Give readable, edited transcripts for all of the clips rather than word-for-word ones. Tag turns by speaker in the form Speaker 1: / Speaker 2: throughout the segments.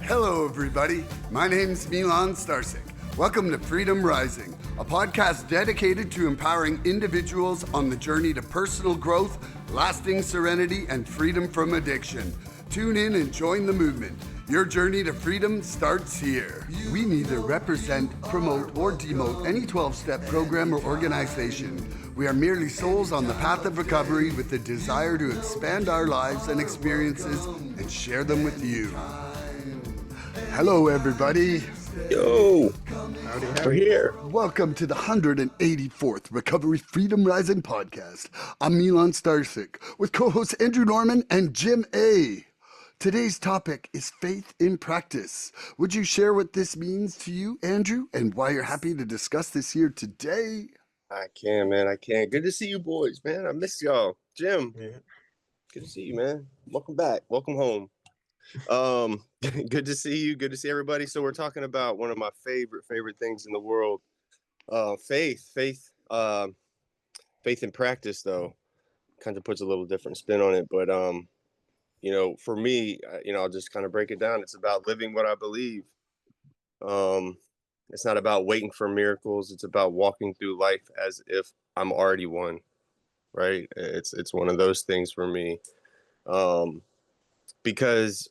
Speaker 1: Hello, everybody. My name's Milan Starcic. Welcome to Freedom Rising, a podcast dedicated to empowering individuals on the journey to personal growth, lasting serenity, and freedom from addiction. Tune in and join the movement. Your journey to freedom starts here. We neither represent, promote, or demote any 12-step program or organization. We are merely souls on the path of recovery with the desire to expand our lives and experiences and share them with you. Hello, everybody.
Speaker 2: Yo, we're here.
Speaker 1: Welcome to the 184th Recovery Freedom Rising podcast. I'm Milan Starcic with co-hosts Andrew Norman and Jim A. Today's topic is faith in practice. Would you share what this means to you, Andrew, and why you're happy to discuss this here today?
Speaker 2: I can, man. I can. Good to see you boys, man. I missed y'all. Jim, good to see you, man. Welcome back. Welcome home. Good to see you. Good to see everybody. So we're talking about one of my favorite things in the world. Faith in practice, though, kind of puts a little different spin on it. But, for me, I'll just kind of break it down. It's about living what I believe. It's not about waiting for miracles. It's about walking through life as if I'm already one, right? It's one of those things for me. Because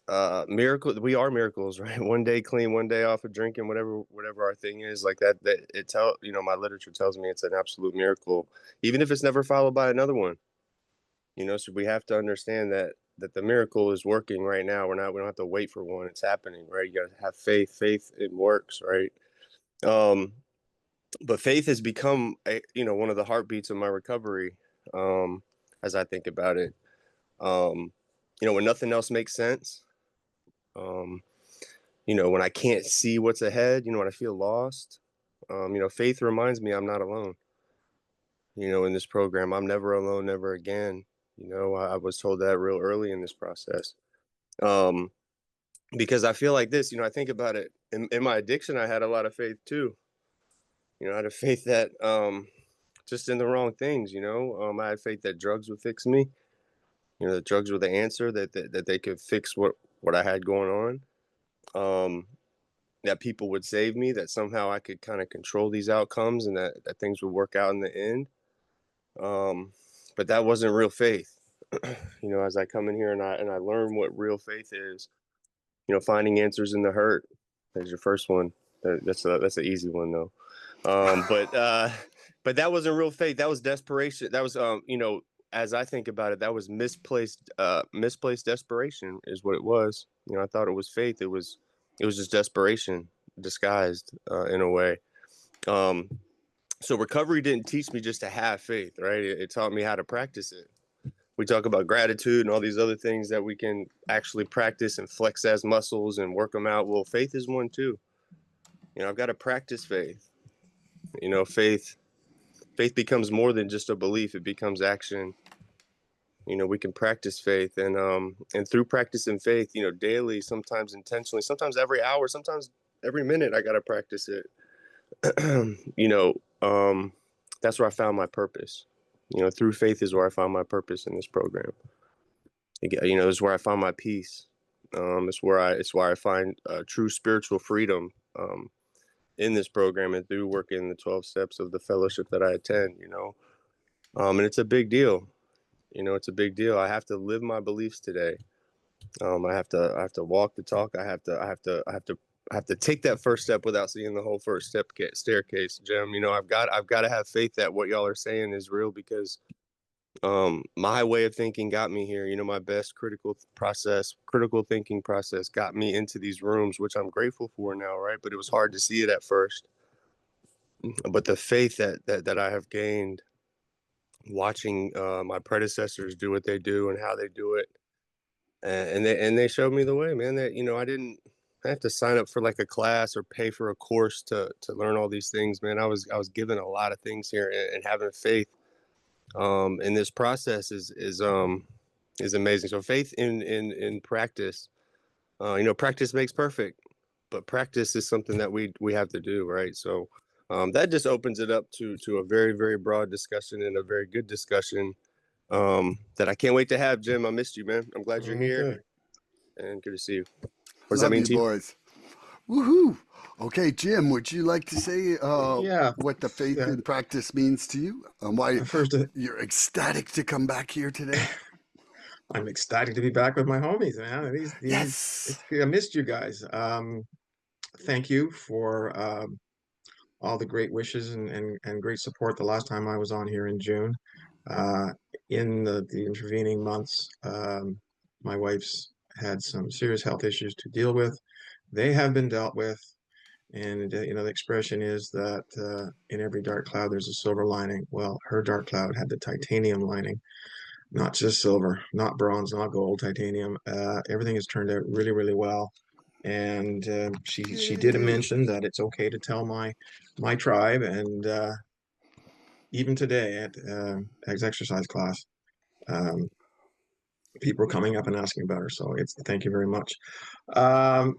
Speaker 2: miracles, we are miracles, right? One day clean, one day off of drinking, whatever our thing is, like that my literature tells me it's an absolute miracle, even if it's never followed by another one. So we have to understand that the miracle is working right now. We don't have to wait for one. It's happening, right? You got to have faith. Faith, it works, right? But faith has become one of the heartbeats of my recovery, as I think about it. When nothing else makes sense, when I can't see what's ahead, when I feel lost, faith reminds me I'm not alone. In this program, I'm never alone, never again. I was told that real early in this process. Because I feel like this, I think about it in my addiction, I had a lot of faith too. I had a faith that, just in the wrong things, I had faith that drugs would fix me. The drugs were the answer, that they could fix what I had going on, that people would save me, that somehow I could kind of control these outcomes and that things would work out in the end. But that wasn't real faith. As I come in here and I learn what real faith is, finding answers in the hurt. That's your first one. That's an easy one though. But that wasn't real faith. That was desperation. That was, as I think about it, that was misplaced desperation is what it was. I thought it was faith. It was just desperation disguised in a way. So recovery didn't teach me just to have faith, right? It taught me how to practice it. We talk about gratitude and all these other things that we can actually practice and flex as muscles and work them out. Well, faith is one too. I've got to practice faith. Faith becomes more than just a belief. It becomes action. We can practice faith and through practicing faith, daily, sometimes intentionally, sometimes every hour, sometimes every minute, I got to practice it. That's where I found my purpose. Through faith is where I found my purpose in this program. It's where I found my peace. It's where I find true spiritual freedom in this program and through working the 12 steps of the fellowship that I attend. And it's a big deal. It's a big deal. I have to live my beliefs today. I have to walk the talk. I have to take that first step without seeing the whole first staircase, Jim. I've got to have faith that what y'all are saying is real because my way of thinking got me here. My best critical thinking process got me into these rooms, which I'm grateful for now, right? But it was hard to see it at first. But the faith that I have gained watching my predecessors do what they do and how they do it, and they showed me the way, man. That I didn't have to sign up for like a class or pay for a course to learn all these things, man. I was given a lot of things here, and having faith in this process is amazing. So faith in practice, practice makes perfect, but practice is something that we have to do, right? So that just opens it up to a very, very broad discussion and a very good discussion that I can't wait to have, Jim. I missed you, man. I'm glad you're here and good to see you. What does that
Speaker 1: Love
Speaker 2: mean
Speaker 1: you,
Speaker 2: to you?
Speaker 1: boys. Woohoo! Okay, Jim, would you like to say
Speaker 3: Yeah.
Speaker 1: what the faith
Speaker 3: Yeah.
Speaker 1: in practice means to you and why
Speaker 3: First,
Speaker 1: you're ecstatic to come back here today?
Speaker 3: I'm ecstatic to be back with my homies, man.
Speaker 1: Yes.
Speaker 3: I missed you guys. Thank you for all the great wishes and great support the last time I was on here in June. Uh, in the intervening months, my wife's had some serious health issues to deal with. They have been dealt with. And the expression is that in every dark cloud there's a silver lining. Well, her dark cloud had the titanium lining, not just silver, not bronze, not gold, titanium. Everything has turned out really, really well. And she did
Speaker 1: Good.
Speaker 3: mention that it's okay to tell my tribe, and even today at exercise class, um, people are coming up and asking about her. So it's thank you very much.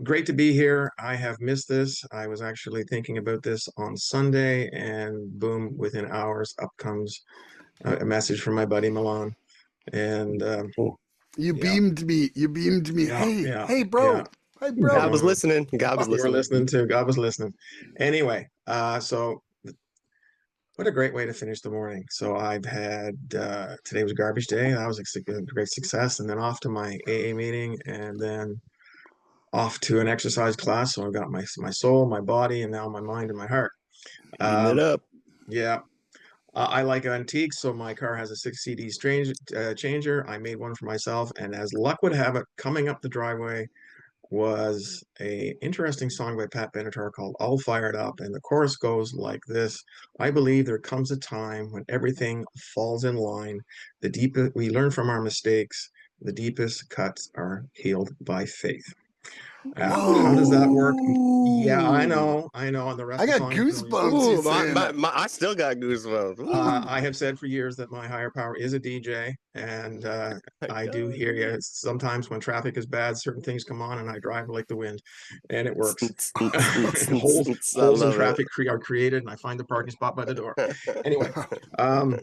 Speaker 3: Great to be here. I have missed this. I was actually thinking about this on Sunday, and boom, within hours, up comes a message from my buddy Milan. And
Speaker 1: You
Speaker 3: yeah,
Speaker 1: beamed me. You beamed me.
Speaker 3: yeah,
Speaker 1: Hey,
Speaker 3: yeah,
Speaker 1: hey,
Speaker 3: yeah.
Speaker 1: bro. Hey,
Speaker 2: God
Speaker 1: bro.
Speaker 2: was listening. God was
Speaker 3: You were
Speaker 2: listening.
Speaker 3: listening too. God was listening. Anyway, so what a great way to finish the morning. So I've had today was garbage day. That was a great success, and then off to my AA meeting, and then off to an exercise class. So I've got my soul, my body, and now my mind and my heart.
Speaker 2: Eating it
Speaker 3: Um,
Speaker 2: up.
Speaker 3: yeah, I like antiques, so my car has a 6 CD changer. I made one for myself, and as luck would have it, coming up the driveway was a interesting song by Pat Benatar called "All Fired Up," and the chorus goes like this: "I believe there comes a time when everything falls in line. The deepest we learn from our mistakes. The deepest cuts are healed by faith." How does that work? Yeah,
Speaker 1: Whoa.
Speaker 3: I know, and the rest
Speaker 1: I
Speaker 3: of the
Speaker 1: got
Speaker 3: song is familiar.
Speaker 1: goosebumps you
Speaker 2: Ooh,
Speaker 1: saying that.
Speaker 2: I still got goosebumps. Ooh,
Speaker 3: I have said for years that my higher power is a DJ, and
Speaker 2: my
Speaker 3: I do
Speaker 2: God.
Speaker 3: hear you. Sometimes when traffic is bad, certain things come on, and I drive like the wind, and it works.
Speaker 2: I
Speaker 3: Holes in
Speaker 2: love it.
Speaker 3: traffic are created, and I find the parking spot by the door. Anyway, um,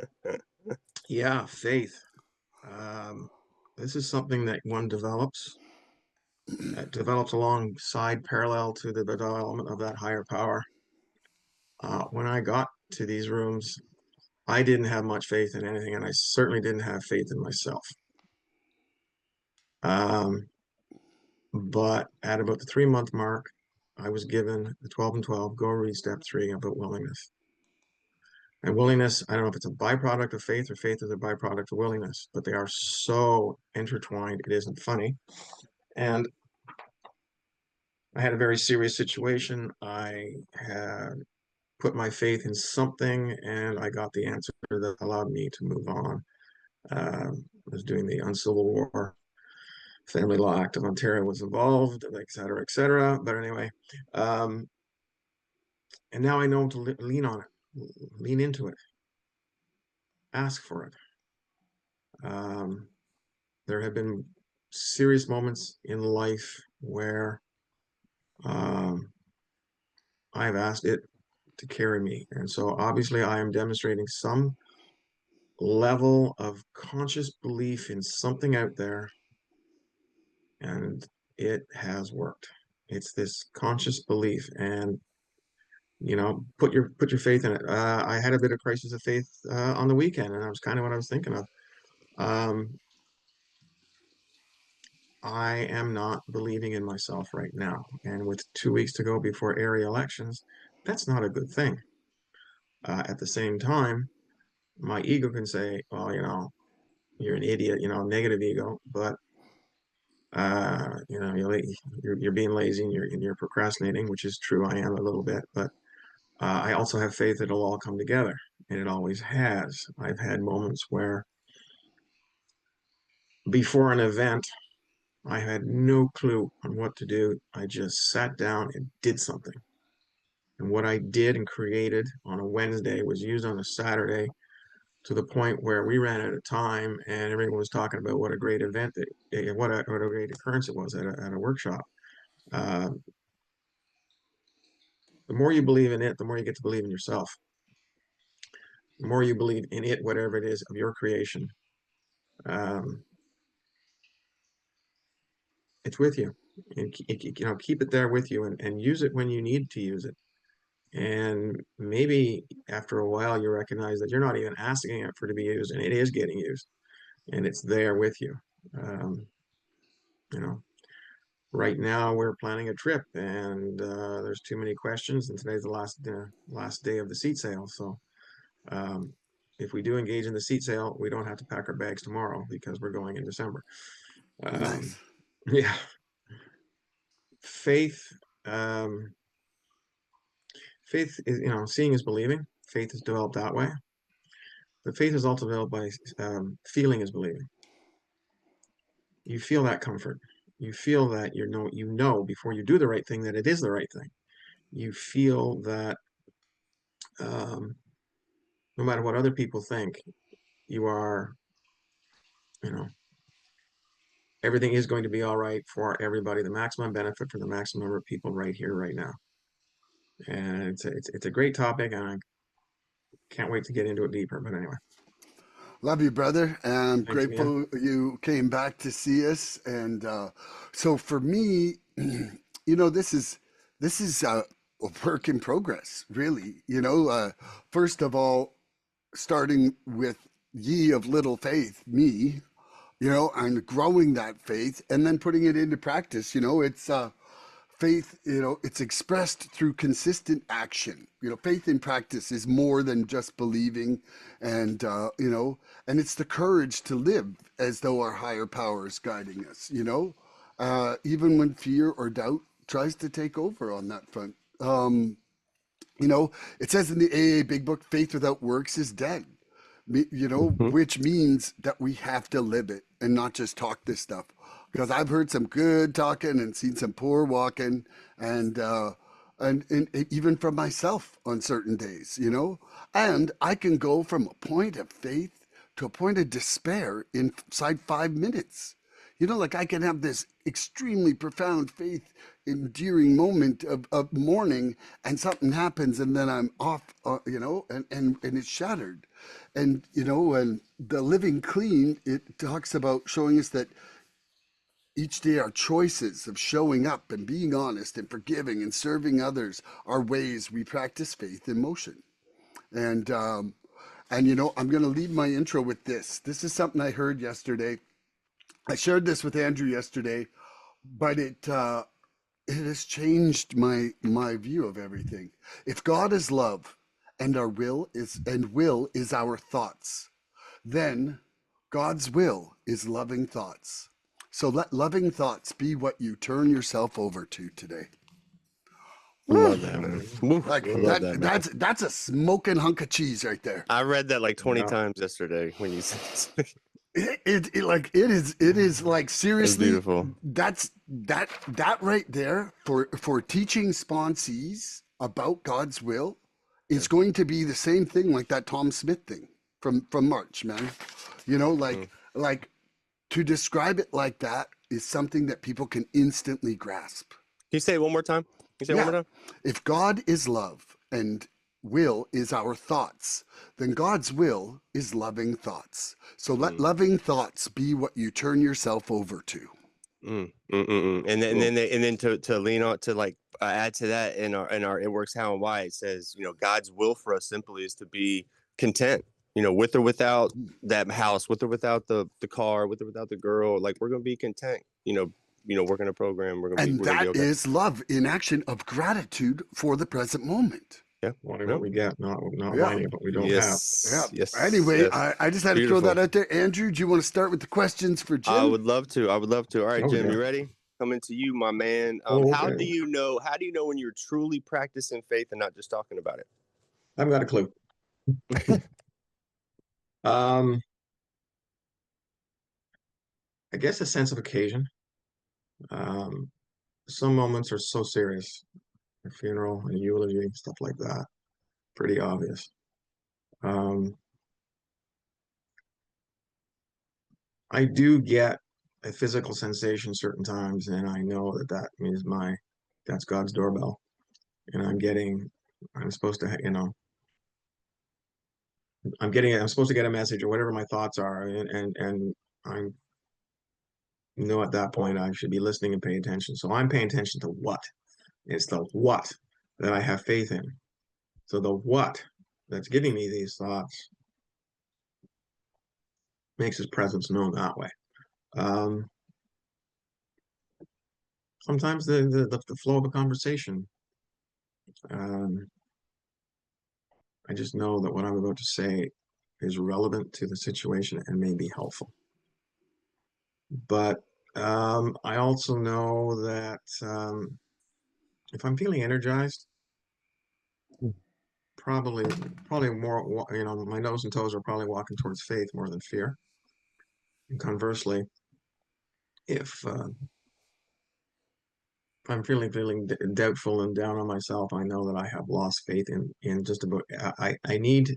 Speaker 3: yeah, faith. Um, this is something that one develops. It develops alongside, parallel to the development of that higher power. When I got to these rooms, I didn't have much faith in anything, and I certainly didn't have faith in myself. Um, but at about the 3 month mark, I was given the 12 and 12, go read step 3 about willingness. And willingness, I don't know if it's a byproduct of faith or faith is a byproduct of willingness, but they are so intertwined, it isn't funny. And I had a very serious situation. I had put my faith in something, and I got the answer that allowed me to move on. I was doing the Uncivil War. Family Law Act of Ontario was involved, et cetera, et cetera. But anyway, um, and now I know to lean on it, lean into it, ask for it. Um, there have been serious moments in life where um, I've asked it to carry me. And so obviously I am demonstrating some level of conscious belief in something out there, and it has worked. It's this conscious belief, and put your faith in it. I had a bit of crisis of faith on the weekend, and that was kind of what I was thinking of. Um, I am not believing in myself right now, and with 2 weeks to go before area elections, that's not a good thing. At the same time, my ego can say, "Well, you're an idiot," negative ego, but you're being lazy and you're procrastinating, which is true. I am a little bit, but I also have faith that it'll all come together, and it always has. I've had moments where before an event, I had no clue on what to do. I just sat down and did something. And what I did and created on a Wednesday was used on a Saturday to the point where we ran out of time, and everyone was talking about what a great event, what a great occurrence it was at a workshop. Uh, the more you believe in it, the more you get to believe in yourself. The more you believe in it, whatever it is of your creation, um, It's with you, and keep it there with you, and use it when you need to use it. And maybe after a while, you recognize that you're not even asking it for to be used, and it is getting used, and it's there with you. Um, you know, right now we're planning a trip, and there's too many questions, and today's the last day of the seat sale. So um, if we do engage in the seat sale, we don't have to pack our bags tomorrow because we're going in December.
Speaker 1: Nice.
Speaker 3: Yeah, faith. Um, faith is, seeing is believing. Faith is developed that way. But faith is also developed by feeling is believing. You feel that comfort. You feel that you know before you do the right thing that it is the right thing. You feel that um, no matter what other people think, you are, you know, everything is going to be all right for everybody. The maximum benefit for the maximum number of people right here, right now. And it's a great topic, and I can't wait to get into it deeper. But anyway,
Speaker 1: Love you, brother. And I'm
Speaker 3: thanks, man.
Speaker 1: grateful you came back to see us. And so for me, this is a work in progress, really. First of all, starting with ye of little faith, me, and growing that faith and then putting it into practice. It's faith, it's expressed through consistent action. Faith in practice is more than just believing, and and it's the courage to live as though our higher power is guiding us. Even when fear or doubt tries to take over on that front. It says in the AA Big Book, faith without works is dead.
Speaker 2: Mhm.
Speaker 1: Which means that we have to live it and not just talk this stuff. Because I've heard some good talking and seen some poor walking, and and even from myself on certain days, and I can go from a point of faith to a point of despair inside 5 minutes. Like I can have this extremely profound faith endearing moment of mourning, and something happens, and then I'm off, and it's shattered. And the living clean, it talks about showing us that each day our choices of showing up and being honest and forgiving and serving others are ways we practice faith in motion. And I'm going to leave my intro with this. This is something I heard yesterday. I shared this with Andrew yesterday, but it has changed my view of everything. If God is love, and our will is our thoughts, then God's will is loving thoughts. So let loving thoughts be what you turn yourself over to today.
Speaker 2: Love that, man. Woo.
Speaker 1: Like
Speaker 2: I love that, man.
Speaker 1: that's a smoking hunk of cheese right there.
Speaker 2: I read that like 20
Speaker 3: Yeah.
Speaker 2: times yesterday when you said
Speaker 1: It is like,
Speaker 2: it's
Speaker 1: seriously,
Speaker 2: beautiful.
Speaker 1: that right there for teaching sponsees about God's will is going to be the same thing like that Tom Smith thing from March, man. Like
Speaker 2: Mm.
Speaker 1: like to describe it like that is something that people can instantly grasp.
Speaker 2: Can you say it one more time? Can you say it one
Speaker 1: Yeah.
Speaker 2: more time?
Speaker 1: If God is love and will is our thoughts, then God's will is loving thoughts. So let
Speaker 2: Mm.
Speaker 1: loving thoughts be what you turn yourself over to.
Speaker 2: Mm, mm, mm, mm. And then,
Speaker 3: Cool.
Speaker 2: and then to lean on to like add to that in our it works how and why it says God's will for us simply is to be content, with or without that house, with or without the car, with or without the girl. Like we're gonna be content, working a program. We're gonna
Speaker 1: And
Speaker 2: be
Speaker 1: that
Speaker 2: okay.
Speaker 1: is love in action of gratitude for the present moment.
Speaker 2: Yeah.
Speaker 3: Wanting
Speaker 2: No.
Speaker 3: what we get, not
Speaker 1: Yeah.
Speaker 3: whining what we don't have.
Speaker 1: Yeah.
Speaker 2: Yes. Yes.
Speaker 1: Anyway,
Speaker 2: Yes.
Speaker 1: I just had to throw
Speaker 2: Beautiful.
Speaker 1: that out there. Andrew, do you want to start with the questions for
Speaker 2: I
Speaker 1: Jim?
Speaker 2: would love to. I would love to. All right,
Speaker 3: Oh
Speaker 2: Jim,
Speaker 3: yeah.
Speaker 2: you ready? Coming to you, my man.
Speaker 3: Oh,
Speaker 2: How
Speaker 3: okay.
Speaker 2: do you know? How do you know when you're truly practicing faith and not just talking about it?
Speaker 3: I've got a clue. Um, I guess a sense of occasion. Um, some moments are so serious. A funeral, a eulogy, stuff like that. Pretty obvious. Um, I do get a physical sensation certain times, and I know that means that's God's doorbell, and I'm supposed to, I'm supposed to get a message or whatever my thoughts are, and I'm know at that point I should be listening and paying attention. So I'm paying attention to what. It's the what that I have faith in. So the what that's giving me these thoughts makes his presence known that way. Um, Sometimes the flow of a conversation. Um, I just know that what I'm about to say is relevant to the situation and may be helpful. But I also know that if I'm feeling energized, probably more, my nose and toes are probably walking towards faith more than fear. And conversely, if I'm feeling doubtful and down on myself, I know that I have lost faith in just about. I need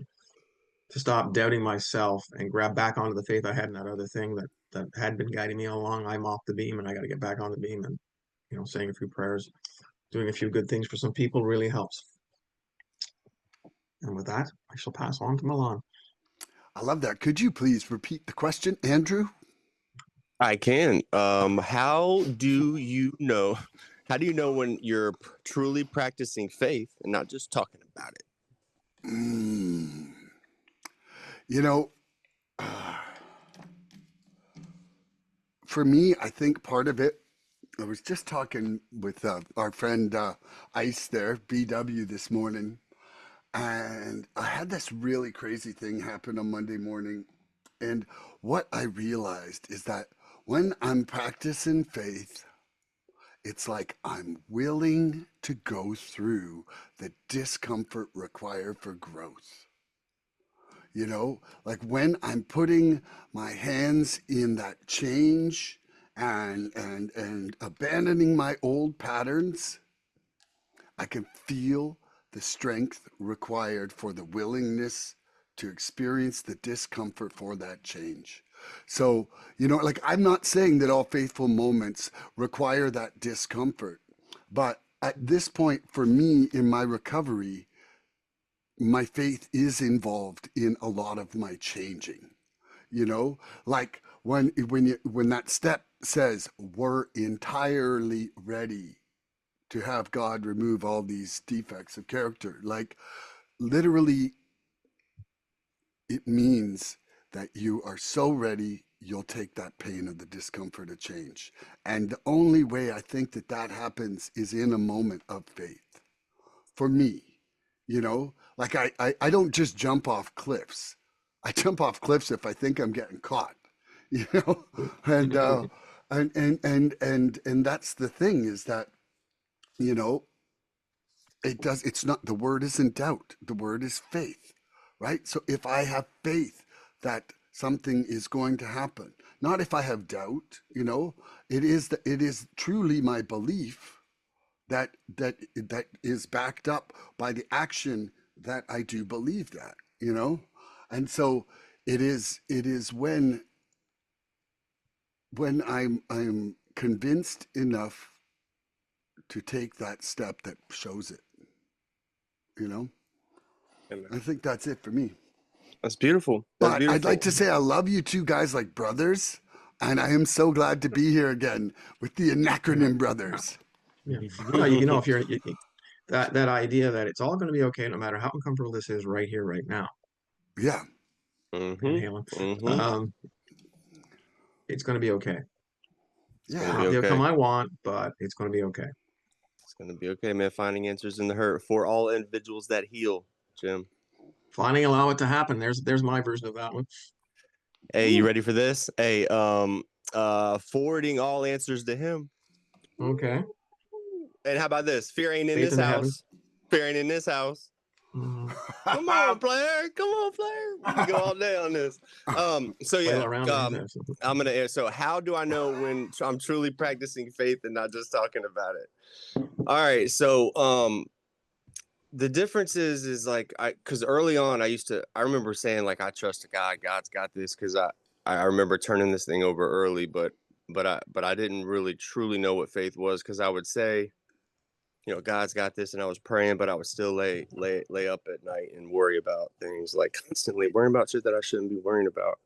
Speaker 3: to stop doubting myself and grab back onto the faith I had in that other thing that had been guiding me all along. I'm off the beam, and I got to get back on the beam. And saying a few prayers, doing a few good things for some people really helps. And with that, I shall pass on to Milan.
Speaker 1: I love that. Could you please repeat the question, Andrew?
Speaker 2: I can. How do you know? How do you know when you're truly practicing faith and not just talking about it?
Speaker 1: You know, for me, I think part of it, I was just talking with our friend Ice there, BW, this morning, and I had this really crazy thing happen on Monday morning. And what I realized is that when I'm practicing faith, it's like I'm willing to go through the discomfort required for growth. Like when I'm putting my hands in that change and abandoning my old patterns, I can feel the strength required for the willingness to experience the discomfort for that change. So, like I'm not saying that all faithful moments require that discomfort, but at this point for me in my recovery, my faith is involved in a lot of my changing. Like when that step says we're entirely ready to have God remove all these defects of character, like literally it means that you are so ready you'll take that pain of the discomfort of change. And the only way I think that that happens is in a moment of faith for me. Like I don't just jump off cliffs. I jump off cliffs if I think I'm getting caught. you know and and that's the thing, is that you know it's not, the word isn't doubt, the word is faith, right? So if I have faith that something is going to happen, not if I have doubt, it is truly my belief that is backed up by the action that I do believe that. And so it is when I'm convinced enough to take that step that shows it, you know
Speaker 2: Amen.
Speaker 1: I think that's it for me.
Speaker 2: That's beautiful. That's
Speaker 1: But
Speaker 2: beautiful.
Speaker 1: I'd like to say I love you two guys like brothers, and I am so glad to be here again with the anacronym brothers.
Speaker 3: Yeah. Well, if you're that idea that it's all going to be okay, no matter how uncomfortable this is, right here, right now.
Speaker 1: Yeah.
Speaker 3: Inhaling. It's going to be okay.
Speaker 2: It's
Speaker 1: Yeah.
Speaker 2: gonna be
Speaker 3: The outcome
Speaker 2: okay.
Speaker 3: I want, but it's going to be okay.
Speaker 2: It's gonna be okay, man. Finding answers in the hurt for all individuals that heal, Jim.
Speaker 3: Finding allow it to happen. There's my version of that one.
Speaker 2: Hey, you ready for this? Hey, forwarding all answers to him.
Speaker 3: Okay.
Speaker 2: And how about this? Fear ain't in
Speaker 3: Faith
Speaker 2: this
Speaker 3: in the
Speaker 2: house.
Speaker 3: heavens.
Speaker 2: Fear ain't in this house.
Speaker 3: Mhm.
Speaker 2: Come on, player. Come on, player. We can go all day on this. So
Speaker 3: Flail
Speaker 2: yeah,
Speaker 3: around in this.
Speaker 2: I'm gonna. So how do I know when I'm truly practicing faith and not just talking about it? All right. So the difference is like because early on I remember saying like I trust God. God's got this, because I remember turning this thing over early, but I didn't really truly know what faith was, because I would say, God's got this, and I was praying, but I would still lay up at night and worry about things, like constantly worrying about shit that I shouldn't be worrying about.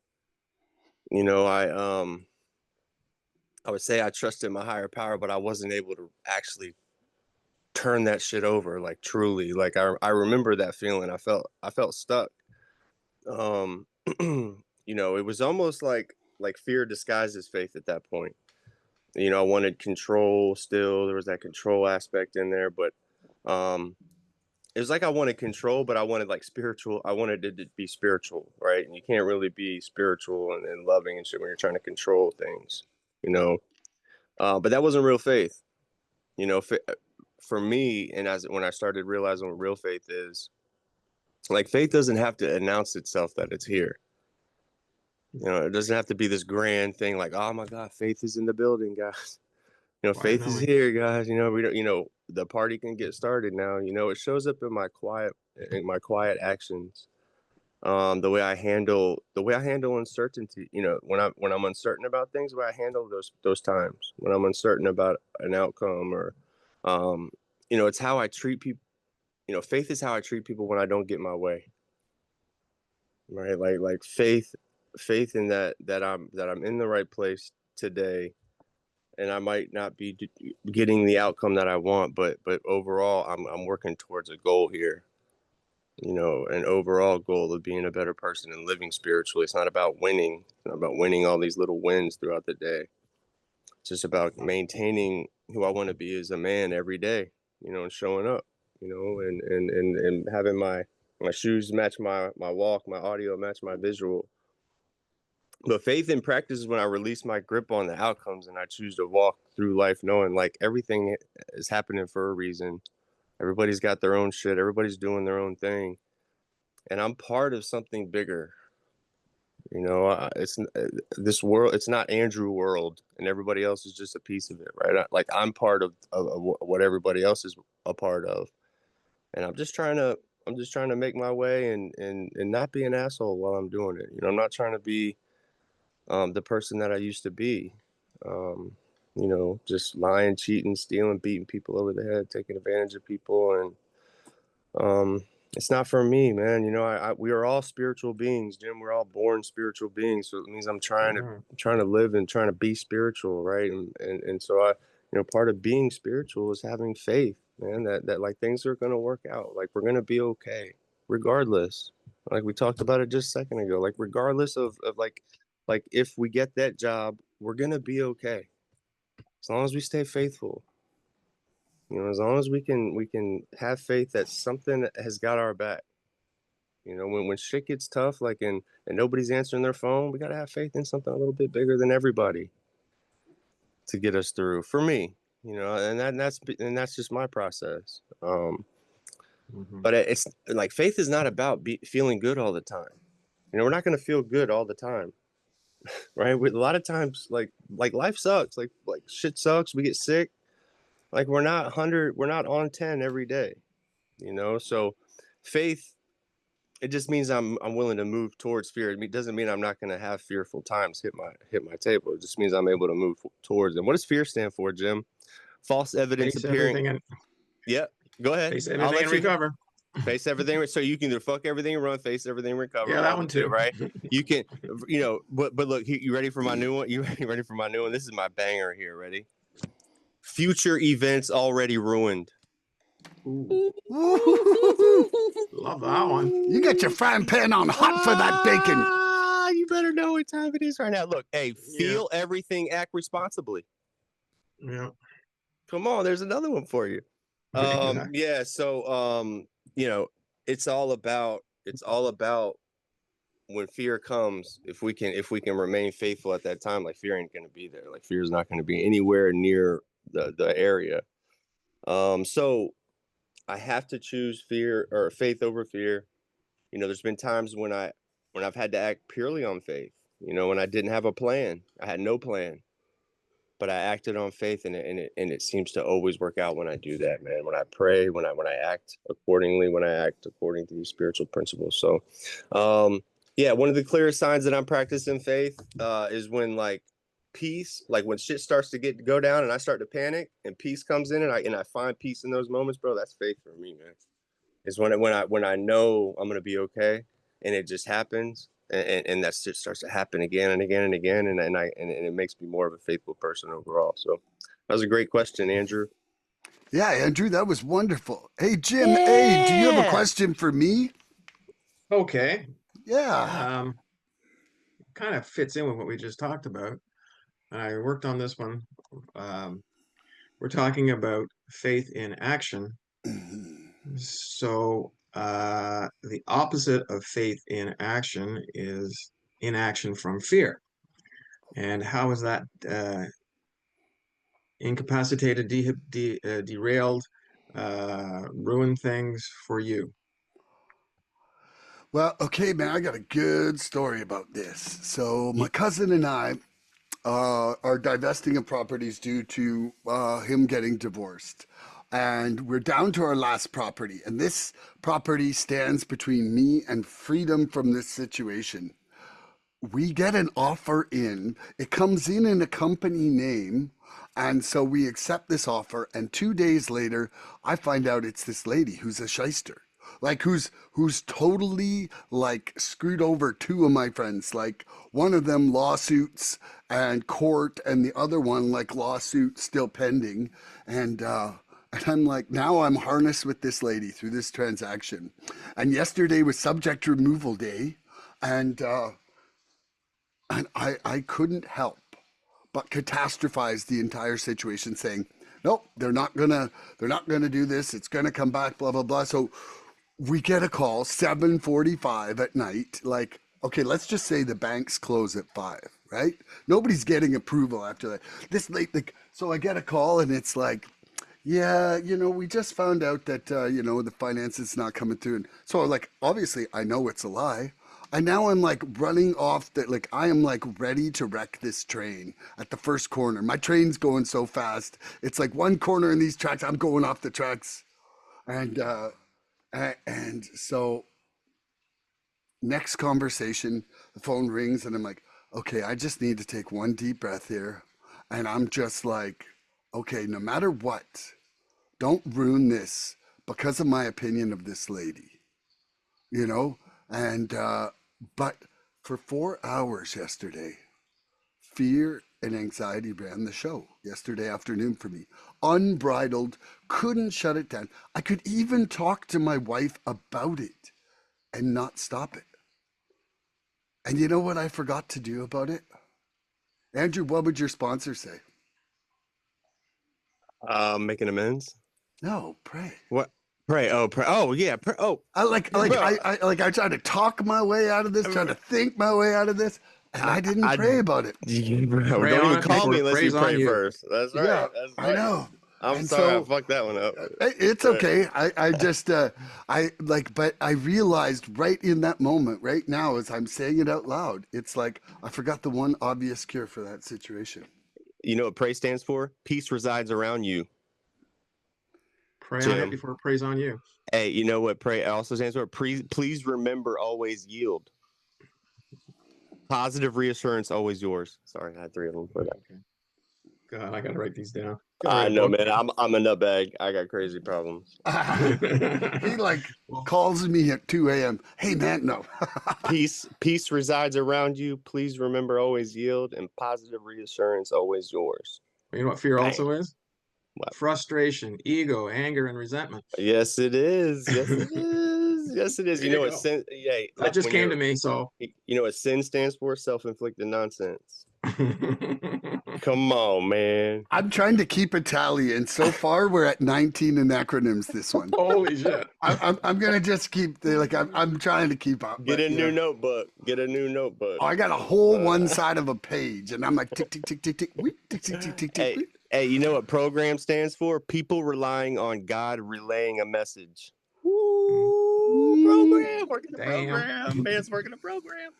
Speaker 2: I I would say I trusted my higher power, but I wasn't able to actually turn that shit over, like truly. Like I remember that feeling. I felt stuck. Um, it was almost like fear disguised as faith at that point. I wanted control still. There was that control aspect in there, but um, it was like I wanted control, but I wanted like spiritual. I wanted it to be spiritual, right? And you can't really be spiritual and loving and shit when you're trying to control things, you know. But that wasn't real faith, you know. For me, and when I started realizing what real faith is, like faith doesn't have to announce itself that it's here. It doesn't have to be this grand thing like, oh my God, faith is in the building, guys.
Speaker 3: Quiet
Speaker 2: Faith is
Speaker 3: knowing.
Speaker 2: here, guys. We don't, the party can get started now. It shows up in my quiet actions. The way I handle uncertainty, when I'm uncertain about things, the way I handle those times when I'm uncertain about an outcome or, it's how I treat people. Faith is how I treat people when I don't get my way. Right. Like faith in that I'm in the right place today, and I might not be getting the outcome that I want, but overall, I'm working towards a goal here. An overall goal of being a better person and living spiritually. It's not about winning. It's not about winning all these little wins throughout the day. It's just about maintaining who I want to be as a man every day. And showing up. And having my shoes match my walk, my audio match my visual. But faith in practice is when I release my grip on the outcomes and I choose to walk through life knowing like everything is happening for a reason. Everybody's got their own shit. Everybody's doing their own thing. And I'm part of something bigger. It's this world. It's not Andrew world, and everybody else is just a piece of it, right? Like I'm part of what everybody else is a part of, and I'm just trying to make my way and not be an asshole while I'm doing it. I'm not trying to be the person that I used to be. Just lying, cheating, stealing, beating people over the head, taking advantage of people, and it's not for me, man. We are all spiritual beings, Jim. We're all born spiritual beings, so it means I'm trying to live and trying to be spiritual, right? And so part of being spiritual is having faith, man. That like things are gonna work out, like we're gonna be okay, regardless. Like we talked about it just a second ago, like regardless of like if we get that job, we're gonna be okay as long as we stay faithful. As long as we can have faith that something has got our back. When shit gets tough, like and nobody's answering their phone, we gotta have faith in something a little bit bigger than everybody to get us through. For me, and that's just my process. But it's like faith is not about feeling good all the time. We're not gonna feel good all the time, right? A lot of times, like life sucks, like shit sucks. We get sick. Like we're not 100, we're not on 10 every day. So faith, it just means I'm willing to move towards fear. It doesn't mean I'm not going to have fearful times hit my table. It just means I'm able to move towards them. What does fear stand for, Jim? False evidence
Speaker 3: Face
Speaker 2: appearing.
Speaker 3: everything and
Speaker 2: Yep. Go ahead.
Speaker 3: face
Speaker 2: I'll
Speaker 3: everything
Speaker 2: let
Speaker 3: and
Speaker 2: you
Speaker 3: recover.
Speaker 2: face everything. So you can either fuck everything and run, face everything and recover.
Speaker 3: Yeah, that one too.
Speaker 2: Right? You can, but look, you ready for my new one? You ready for my new one? This is my banger here. Ready? Future events already ruined.
Speaker 3: Ooh, love that one.
Speaker 1: You get your frying pan on hot for that bacon.
Speaker 2: You better know what time it is right now. Look, hey, feel everything, act responsibly.
Speaker 3: Yeah.
Speaker 2: Come on, there's another one for you.
Speaker 3: Exactly.
Speaker 2: Yeah, so it's all about when fear comes, if we can remain faithful at that time, like fear ain't gonna be there. Like fear is not gonna be anywhere near the area. So I have to choose fear or faith over fear. There's been times when I've had to act purely on faith. When I didn't have a plan, I had no plan, but I acted on faith, and it seems to always work out when I do that, man. When I pray, when I act accordingly, when I act according to these spiritual principles. So, yeah, one of the clearest signs that I'm practicing faith is when like peace, like when shit starts to go down, and I start to panic, and peace comes in, and I find peace in those moments, bro. That's faith for me, man. Is when I know I'm gonna be okay, and it just happens. and that just starts to happen again and again and again, and it makes me more of a faithful person overall. So that was a great question, Andrew.
Speaker 1: Yeah, Andrew, that was wonderful. Hey, Jim, hey, do you have a question for me?
Speaker 3: Okay.
Speaker 1: Yeah.
Speaker 3: Kind of fits in with what we just talked about. I worked on this one. We're talking about faith in action. So the opposite of faith in action is inaction from fear. And how is that incapacitated, derailed, ruined things for you?
Speaker 1: Well, okay, man, I got a good story about this. So, my cousin and I are divesting of properties due to him getting divorced. And we're down to our last property. And this property stands between me and freedom from this situation. We get an offer in, it comes in a company name. And so we accept this offer. And 2 days later, I find out it's this lady who's a shyster. Like who's totally like screwed over two of my friends. Like one of them lawsuits and court, and the other one like lawsuit still pending. And I'm like, now I'm harnessed with this lady through this transaction. And yesterday was subject removal day, and I couldn't help but catastrophize the entire situation, saying, nope, they're not gonna do this. It's gonna come back, blah blah blah. So we get a call 7:45 at night. Like, okay, let's just say the banks close at 5, right? Nobody's getting approval after that. This late, like, so I get a call and it's like, yeah, we just found out that the finances not coming through. And so like, obviously, I know it's a lie. And now I'm like running off that, like I am like ready to wreck this train at the first corner. My train's going so fast. It's like one corner in these tracks, I'm going off the tracks. And and so next conversation, the phone rings and I'm like, okay, I just need to take one deep breath here. And I'm just like, okay, no matter what, don't ruin this because of my opinion of this lady, you know? And, but for 4 hours yesterday, fear and anxiety ran the show yesterday afternoon for me. Unbridled, couldn't shut it down. I could even talk to my wife about it and not stop it. And you know what I forgot to do about it? Andrew, what would your sponsor say?
Speaker 2: Making amends.
Speaker 1: No, pray.
Speaker 2: What? Pray. Oh, pray. Oh, yeah. Pray. Oh,
Speaker 1: I tried to talk my way out of this, trying to think my way out of this, and I didn't pray about it.
Speaker 2: Bro,
Speaker 3: Pray
Speaker 2: don't
Speaker 3: on
Speaker 2: even
Speaker 3: it
Speaker 2: call
Speaker 3: before
Speaker 2: me
Speaker 3: it
Speaker 2: unless you
Speaker 3: prays on
Speaker 2: pray
Speaker 3: you.
Speaker 2: first. That's right.
Speaker 1: Yeah,
Speaker 2: That's
Speaker 1: I
Speaker 2: right.
Speaker 1: know.
Speaker 2: I'm
Speaker 1: And
Speaker 2: sorry, I
Speaker 1: so
Speaker 2: fucked that one up.
Speaker 1: it's okay. I just but I realized right in that moment, right now, as I'm saying it out loud, it's like I forgot the one obvious cure for that situation.
Speaker 2: You know what pray stands for? Peace resides around you.
Speaker 3: Pray on it
Speaker 2: Jim.
Speaker 3: before it prays on you.
Speaker 2: Hey, you know what pray also stands for? Please remember, always yield. Positive reassurance, always yours. Sorry, I had 3 of them for that.
Speaker 3: Okay. God, I gotta write these down.
Speaker 2: I know, man. I'm a nutbag. I got crazy problems.
Speaker 1: He like calls me at 2 a.m. Hey man, no.
Speaker 2: Peace resides around you. Please remember, always yield, and positive reassurance, always yours.
Speaker 3: You know what fear
Speaker 2: Bang.
Speaker 3: also is?
Speaker 2: What?
Speaker 3: Frustration, ego, anger, and resentment.
Speaker 2: Yes, it is. Yes, it is. Yes, it is.
Speaker 3: There
Speaker 2: You know
Speaker 3: you
Speaker 2: what
Speaker 3: go.
Speaker 2: sin? Yeah,
Speaker 3: That
Speaker 2: like
Speaker 3: just
Speaker 2: when
Speaker 3: came
Speaker 2: you're,
Speaker 3: to me, so
Speaker 2: you know what sin stands for? Self-inflicted nonsense. Come on, man.
Speaker 1: I'm trying to keep a tally, and so far we're at 19 anacronyms this one.
Speaker 3: holy shit.
Speaker 1: I'm gonna just keep I'm trying to keep up.
Speaker 2: Get
Speaker 1: but,
Speaker 2: a new notebook. Get a new notebook.
Speaker 1: I got a whole one side of a page, and I'm like tick tick tick tick tick, wheat, tick tick tick tick tick.
Speaker 2: Hey, hey, you know what program stands for? People relying on God relaying a message. Woo, program, working the program. Man's working the program.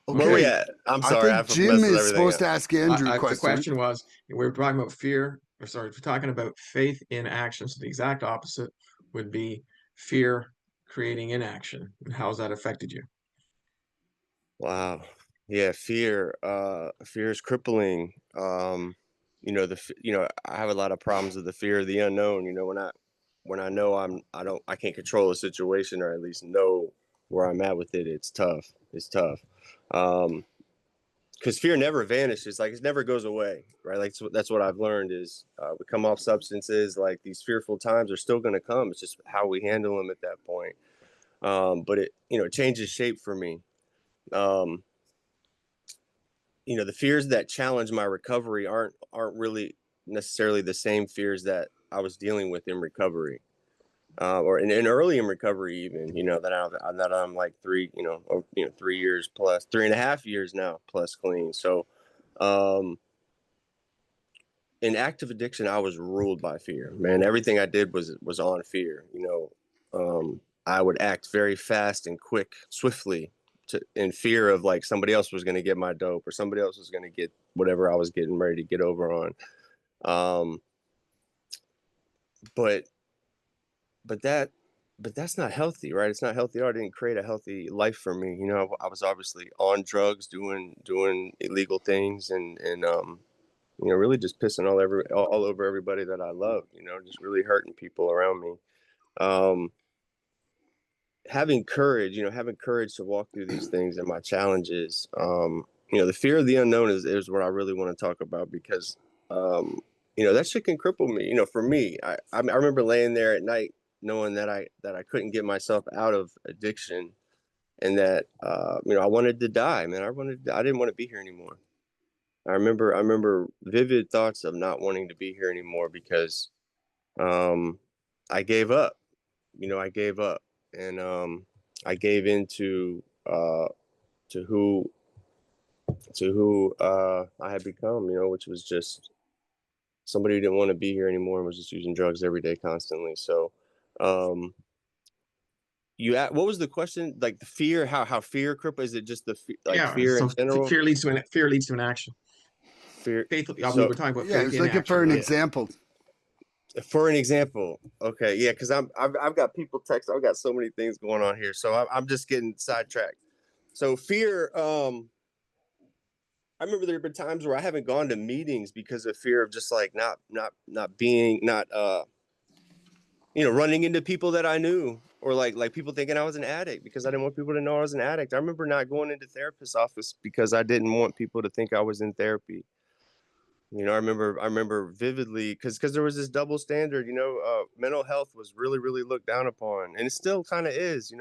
Speaker 1: Okay.
Speaker 2: Where we at? I'm sorry.
Speaker 1: I think Jim is supposed to ask Andrew a question.
Speaker 3: The question was, we were talking about fear, or sorry, we're talking about faith in action. So the exact opposite would be fear creating inaction. And how has that affected you?
Speaker 2: Wow. Yeah, fear. Fear is crippling. I have a lot of problems with the fear of the unknown. You know, when I know I can't control a situation, or at least know where I'm at with it, it's tough. It's tough. Because fear never vanishes. Like, it never goes away, right? Like, so that's what I've learned is we come off substances. Like, these fearful times are still going to come. It's just how we handle them at that point. But it, it changes shape for me. The fears that challenge my recovery aren't really necessarily the same fears that I was dealing with in recovery. Or in early in recovery, even, that I'm like 3 years plus, 3.5 years now plus clean. So, in active addiction, I was ruled by fear, man. Everything I did was on fear. I would act very fast and quick, swiftly, in fear of like somebody else was going to get my dope or somebody else was going to get whatever I was getting ready to get over on. But that's not healthy, right? It's not healthy. I didn't create a healthy life for me. I was obviously on drugs, doing illegal things, and really just pissing all over everybody that I love. Just really hurting people around me. Having courage to walk through these things and my challenges. The fear of the unknown is what I really want to talk about, because that shit can cripple me. For me, I remember laying there at night knowing that I couldn't get myself out of addiction, and that I wanted to die, man. I didn't want to be here anymore. I remember vivid thoughts of not wanting to be here anymore, because I gave up. I gave up, and I gave into to who I had become, which was just somebody who didn't want to be here anymore and was just using drugs every day, constantly. So, what was the question? Like, the fear, how fear cripple? Is it just fear in
Speaker 3: So
Speaker 2: general?
Speaker 3: fear leads to an action.
Speaker 2: Fear.
Speaker 3: Faith. We
Speaker 2: So
Speaker 3: were talking about
Speaker 1: Yeah,
Speaker 3: faith
Speaker 1: it's
Speaker 3: in
Speaker 1: looking
Speaker 3: action,
Speaker 1: for an
Speaker 3: right?
Speaker 1: example.
Speaker 2: for an example, okay, yeah, because I've got people text. I've got so many things going on here, so I'm just getting sidetracked. So fear. I remember there have been times where I haven't gone to meetings because of fear of just like not running into people that I knew, or like people thinking I was an addict, because I didn't want people to know I was an addict. I remember not going into therapist's office because I didn't want people to think I was in therapy. I remember vividly, because there was this double standard. Mental health was really, really looked down upon, and it still kind of is.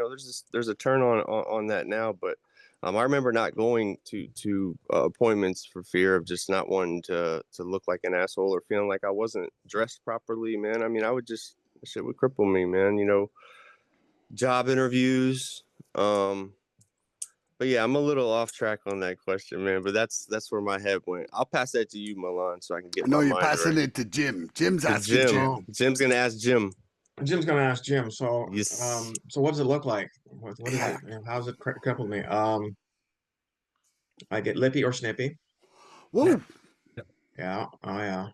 Speaker 2: There's a turn on that now, but I remember not going to appointments for fear of just not wanting to look like an asshole, or feeling like I wasn't dressed properly, man. I mean, shit would cripple me, man. Job interviews. But yeah, I'm a little off track on that question, man. But that's where my head went. I'll pass that to you, Milan, so I can get
Speaker 1: No,
Speaker 2: my
Speaker 1: you're
Speaker 2: mind
Speaker 1: passing
Speaker 2: right.
Speaker 1: it to Jim. Jim's
Speaker 2: To
Speaker 1: asking
Speaker 2: Jim.
Speaker 1: Jim.
Speaker 3: Oh,
Speaker 2: Jim's gonna ask Jim.
Speaker 3: Jim's going to ask Jim. So,
Speaker 2: Yes.
Speaker 3: so what does it look like? What is
Speaker 1: Yeah.
Speaker 3: it? How's it crippled me? I get lippy or snippy.
Speaker 1: Whoa.
Speaker 3: Yeah. Oh, yeah.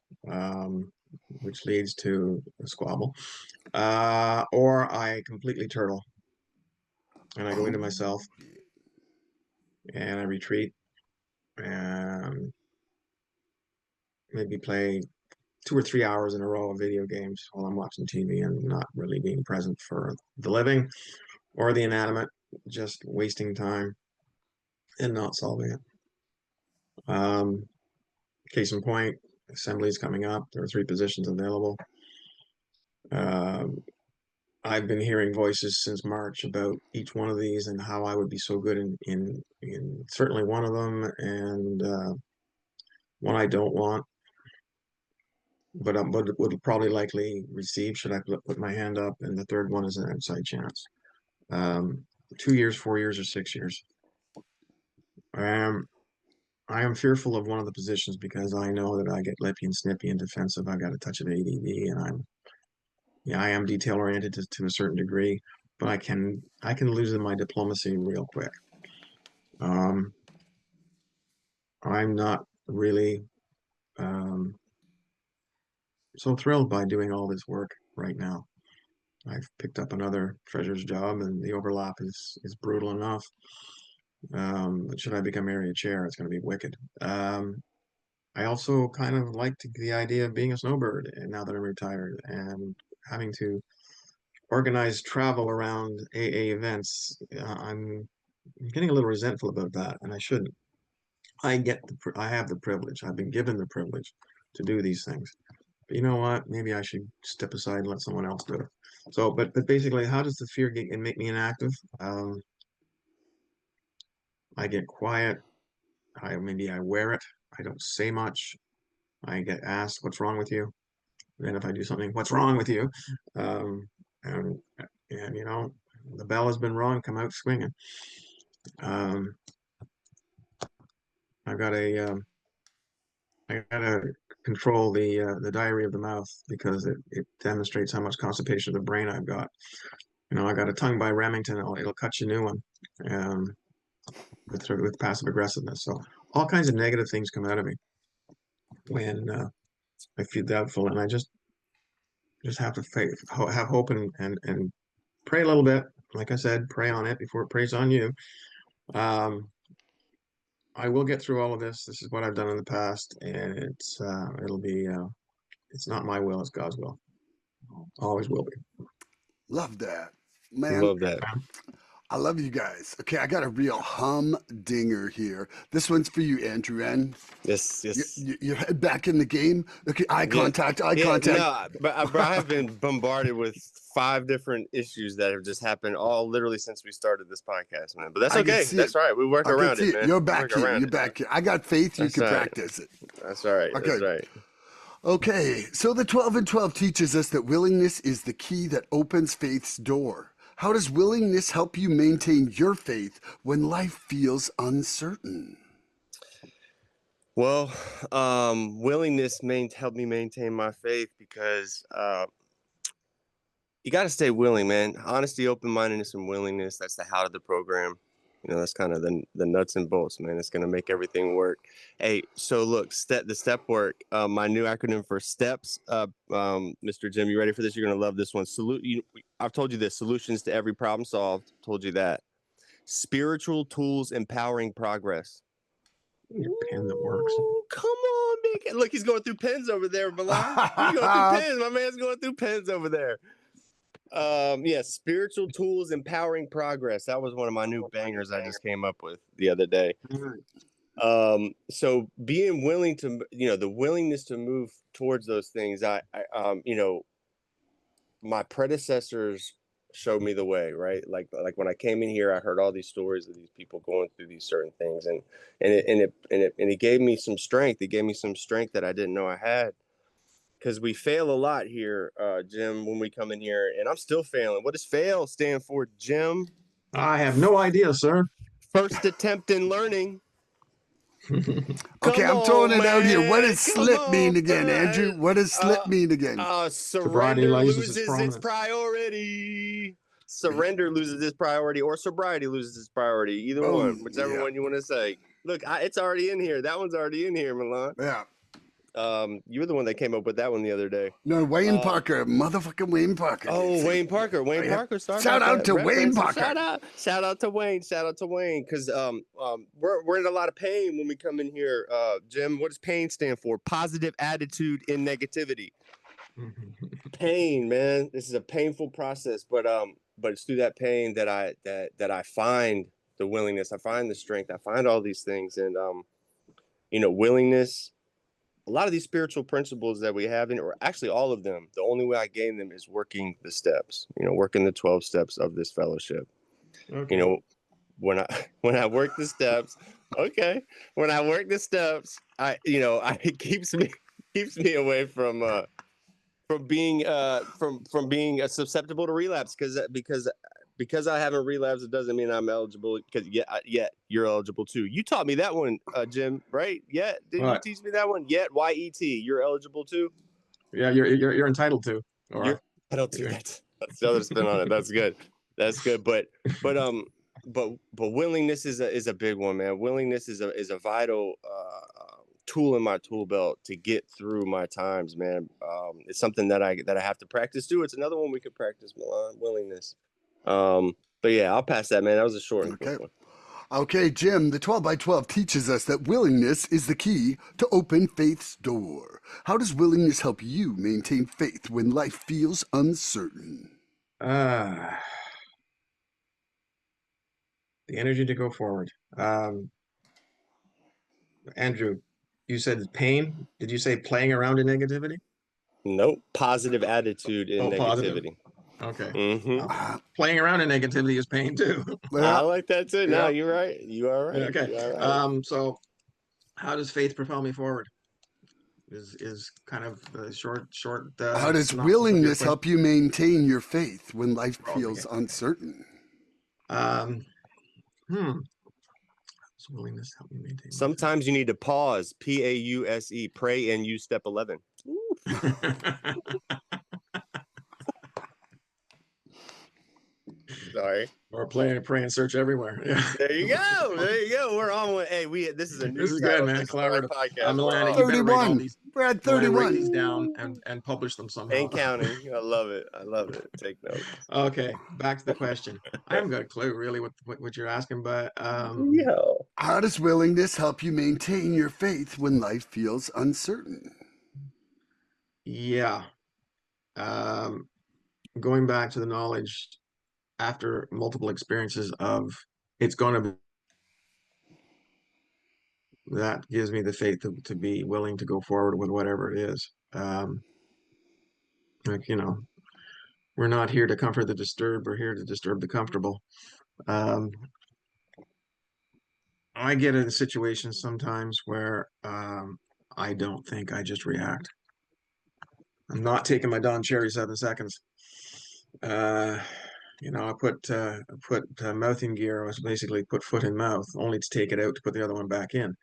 Speaker 3: Which leads to a squabble. Or I completely turtle and I go into myself and I retreat and maybe play 2 or 3 hours in a row of video games while I'm watching TV and not really being present for the living or the inanimate, just wasting time and not solving it. Case in point, assembly is coming up. There are 3 positions available. Um, I've been hearing voices since March about each one of these and how I would be so good in certainly one of them, and one I don't want, but would probably likely receive should I put my hand up, and the third one is an outside chance. 2 years, 4 years, or 6 years. Um, I am fearful of one of the positions because I know that I get lippy and snippy and defensive. I got a touch of ADD, and I am detail oriented to a certain degree, but I can lose my diplomacy real quick. Um, I'm not really so thrilled by doing all this work right now. I've picked up another treasurer's job, and the overlap is brutal enough. But should I become area chair, it's going to be wicked. I also kind of liked the idea of being a snowbird, and now that I'm retired and having to organize travel around AA events, I'm getting a little resentful about that, and I shouldn't. I have the privilege. I've been given the privilege to do these things. But you know what? Maybe I should step aside and let someone else do it. So, but basically, how does the fear get and make me inactive? I get quiet. Maybe I wear it. I don't say much. I get asked, "What's wrong with you?" Then if I do something, "What's wrong with you?" Um, and and the bell has been rung. Come out swinging. Um, I've got I gotta control the diary of the mouth because it demonstrates how much constipation of the brain I've got. I got a tongue by Remington. It'll cut you a new one, um, with passive aggressiveness. So all kinds of negative things come out of me when I feel doubtful, and I just have to have hope, and pray a little bit. Like I said, pray on it before it prays on you. Um, I will get through all of this. This is what I've done in the past, and it's not my will, it's God's will. Always will be.
Speaker 1: Love that. Man,
Speaker 2: Love that.
Speaker 1: I love you guys. Okay, I got a real humdinger here. This one's for you, Andrew N.
Speaker 2: Yes, yes.
Speaker 1: Your head back in the game. Okay, eye contact, eye contact.
Speaker 2: No, but I have been bombarded with 5 different issues that have just happened all literally since we started this podcast, man. But that's okay. That's all right. We work around it, man.
Speaker 1: You're back here. You're back here. I got faith. You can practice it.
Speaker 2: That's all right.
Speaker 1: Okay.
Speaker 2: That's right.
Speaker 1: Okay, so the 12 and 12 teaches us that willingness is the key that opens faith's door. How does willingness help you maintain your faith when life feels uncertain?
Speaker 2: Well, willingness helped me maintain my faith because you got to stay willing, man. Honesty, open-mindedness, and willingness. That's the how to the program. That's kind of the nuts and bolts, man. It's going to make everything work. Hey, so look, the step work, my new acronym for STEPS, Mr. Jim, you ready for this? You're going to love this one. I've told you this, solutions to every problem solved. Told you that. Spiritual tools empowering progress.
Speaker 3: Your pen that works.
Speaker 2: Ooh, come on, big. Look, he's going through pens over there, Milan. He's going through pens. My man's going through pens over there. Spiritual tools empowering progress. That was one of my new bangers I just came up with the other day. So being willing to, the willingness to move towards those things. My predecessors showed me the way, right? Like when I came in here, I heard all these stories of these people going through these certain things, and it gave me some strength. It gave me some strength that I didn't know I had. Because we fail a lot here, Jim, when we come in here, and I'm still failing. What does fail stand for, Jim?
Speaker 3: I have no idea, sir.
Speaker 2: First attempt in learning.
Speaker 1: Okay, I'm throwing it out here. What does slip mean again, Andrew? What does slip mean again?
Speaker 2: Surrender loses its priority. Surrender loses its priority, or sobriety loses its priority. Either one, whichever one you want to say. Look, it's already in here. That one's already in here, Milan.
Speaker 1: Yeah.
Speaker 2: You were the one that came up with that one the other day.
Speaker 1: No, Wayne Parker, motherfucking Wayne Parker.
Speaker 2: Oh, Wayne Parker. Wayne Parker started.
Speaker 1: Shout out to Wayne Parker.
Speaker 2: Shout out to Wayne. Shout out to Wayne. Because we're in a lot of pain when we come in here. Jim, what does pain stand for? Positive attitude in negativity. Pain, man. This is a painful process, but it's through that pain that I find the willingness. I find the strength. I find all these things, and willingness. A lot of these spiritual principles that we have, or actually all of them, the only way I gain them is working the steps, working the 12 steps of this fellowship. Okay. When I work the steps, it keeps me away from being susceptible to relapse, because I haven't relapsed, it doesn't mean I'm eligible. Because yet you're eligible too. You taught me that one, Jim, right? Yet didn't you teach me that one? Yet Y-E-T, you're eligible too.
Speaker 3: Yeah, you're entitled to.
Speaker 2: You're entitled to. That's the other spin on it. That's good. That's good. But willingness is a big one, man. Willingness is a vital tool in my tool belt to get through my times, man. It's something that I have to practice too. It's another one we could practice, Milan. Willingness. But yeah, I'll pass that, man. That was a short and quick one.
Speaker 1: Okay, Jim, the 12 by 12 teaches us that willingness is the key to open faith's door. How does willingness help you maintain faith when life feels uncertain?
Speaker 3: The energy to go forward. Andrew, you said pain. Did you say playing around in negativity?
Speaker 2: Nope. Positive attitude in
Speaker 3: Oh, positive.
Speaker 2: negativity.
Speaker 3: Okay.
Speaker 2: Mm-hmm.
Speaker 3: Playing around in negativity is pain too.
Speaker 2: I like that too. No,
Speaker 3: Yeah.
Speaker 2: you're right. You are right.
Speaker 3: Okay.
Speaker 2: You are right.
Speaker 3: So how does faith propel me forward? Is kind of the short
Speaker 1: How does
Speaker 3: synopsis of your
Speaker 1: willingness
Speaker 3: question.
Speaker 1: help you maintain your faith when life
Speaker 3: Okay.
Speaker 1: feels uncertain?
Speaker 3: Um, Does willingness help me maintain my faith?
Speaker 2: Sometimes you need to pause. Pause. Pray and use step 11. Sorry.
Speaker 3: Or pray and search everywhere. Yeah.
Speaker 2: There you go. There you go. We're on one. Hey, this is a new
Speaker 3: This is
Speaker 2: title.
Speaker 3: good, man.
Speaker 2: This is my
Speaker 3: Collaborative.
Speaker 2: podcast.
Speaker 3: Milana, you better write all
Speaker 1: 31.
Speaker 3: these.
Speaker 1: We're at
Speaker 3: Milana, write
Speaker 1: 31.
Speaker 3: these down and publish them somehow.
Speaker 2: And counting. I love it. I love it. Take notes.
Speaker 3: Okay, back to the question. I haven't got a clue really what you're asking, but
Speaker 2: Yo.
Speaker 1: How does willingness help you maintain your faith when life feels uncertain?
Speaker 3: yeah. Going back to the knowledge after multiple experiences of it's going to be, that gives me the faith to be willing to go forward with whatever it is. Like, we're not here to comfort the disturbed, we're here to disturb the comfortable. I get in situations sometimes where I don't think, I just react. I'm not taking my Don Cherry 7 seconds. I put mouth in gear. I was basically put foot in mouth, only to take it out to put the other one back in.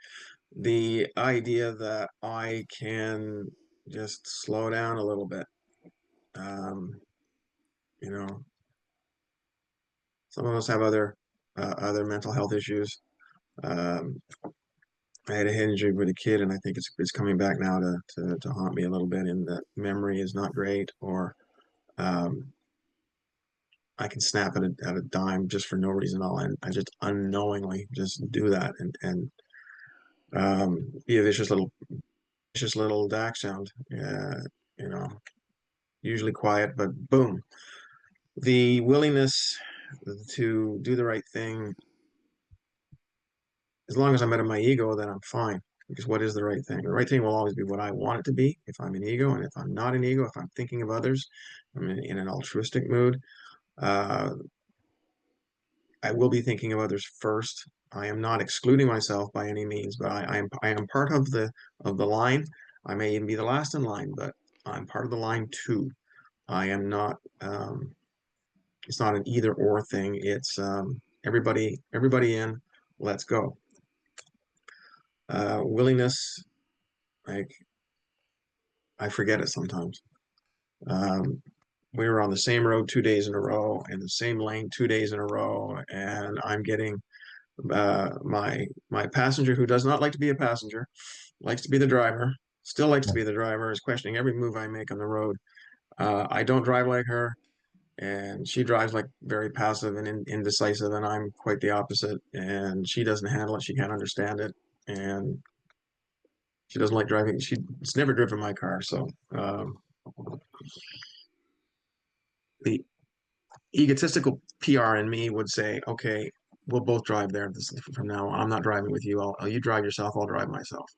Speaker 3: The idea that I can just slow down a little bit. Some of us have other mental health issues. I had a head injury with a kid, and I think it's coming back now to haunt me a little bit. In that memory is not great, or I can snap at a dime just for no reason at all, and I just unknowingly just do that and be a vicious little dachshund. Usually quiet, but boom. The willingness to do the right thing, as long as I'm out of my ego, then I'm fine. Because what is the right thing? The right thing will always be what I want it to be if I'm in ego, and if I'm not in ego, if I'm thinking of others, I'm in an altruistic mood. I will be thinking of others first. I am not excluding myself by any means, but I am part of the line. I may even be the last in line, but I'm part of the line too. I am not. It's not an either or thing. It's everybody in. Let's go. Willingness, like I forget it sometimes. We were on the same road 2 days in a row, and the same lane 2 days in a row, and I'm getting my passenger, who does not like to be a passenger, likes to be the driver, still likes to be the driver, is questioning every move I make on the road. I don't drive like her, and she drives like very passive and indecisive, and I'm quite the opposite. And she doesn't handle it, she can't understand it, and she doesn't like driving. She's never driven my car, so the egotistical PR in me would say, okay, we'll both drive there from now on. I'm not driving with you. You drive yourself, I'll drive myself.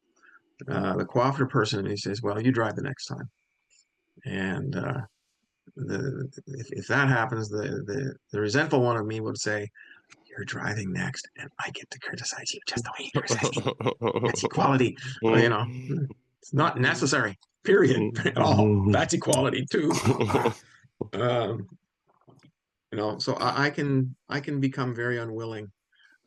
Speaker 3: The cooperative person in me says, well, you drive the next time. And if that happens, the resentful one of me would say, you're driving next, and I get to criticize you just the way you criticize me. That's equality. It's not necessary, period. That's equality too. So I can become very unwilling.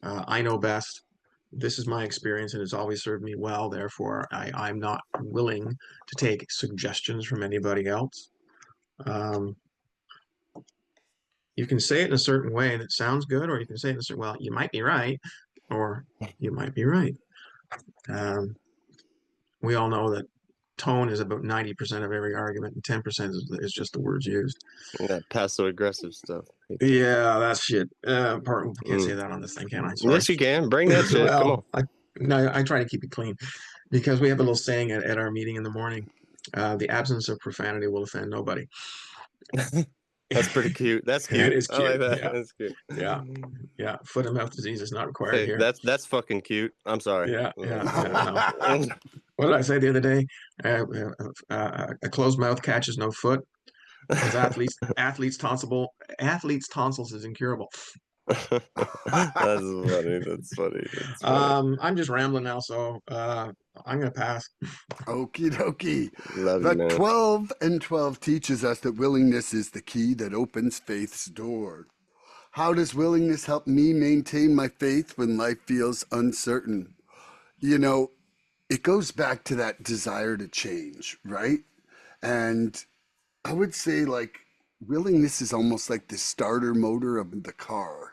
Speaker 3: I know best. This is my experience, and it's always served me well. Therefore, I'm not willing to take suggestions from anybody else. You can say it in a certain way that sounds good, or you can say it in a certain, well, you might be right, or you might be right. We all know that tone is about 90% of every argument, and 10% is just the words used.
Speaker 2: That passive aggressive stuff.
Speaker 3: Yeah, that shit. Can't say that on this thing, can I? Sorry.
Speaker 2: Yes, you can. Bring that shit.
Speaker 3: Well,
Speaker 2: Come
Speaker 3: on. I try to keep it clean, because we have a little saying at our meeting in the morning: the absence of profanity will offend nobody.
Speaker 2: That's pretty cute. That's cute.
Speaker 3: It is
Speaker 2: I like
Speaker 3: cute.
Speaker 2: that.
Speaker 3: Yeah.
Speaker 2: That's cute.
Speaker 3: Yeah. Yeah. Foot and mouth disease is not required
Speaker 2: Hey,
Speaker 3: here.
Speaker 2: that's fucking cute. I'm sorry.
Speaker 3: Yeah. No. What did I say the other day? A closed mouth catches no foot. Because athletes tonsils is incurable.
Speaker 2: That's funny. That's funny. That's funny.
Speaker 3: I'm just rambling now, so I'm gonna pass.
Speaker 1: Okie dokie.
Speaker 2: Love you,
Speaker 1: The
Speaker 2: man.
Speaker 1: 12 and 12 teaches us that willingness is the key that opens faith's door. How does willingness help me maintain my faith when life feels uncertain? You know, it goes back to that desire to change, right? And I would say, like, willingness is almost like the starter motor of the car.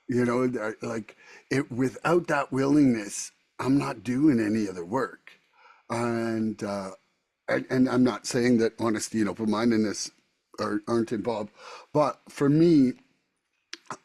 Speaker 1: You know, like it without that willingness, I'm not doing any other work. And and I'm not saying that honesty and open-mindedness aren't involved, but for me,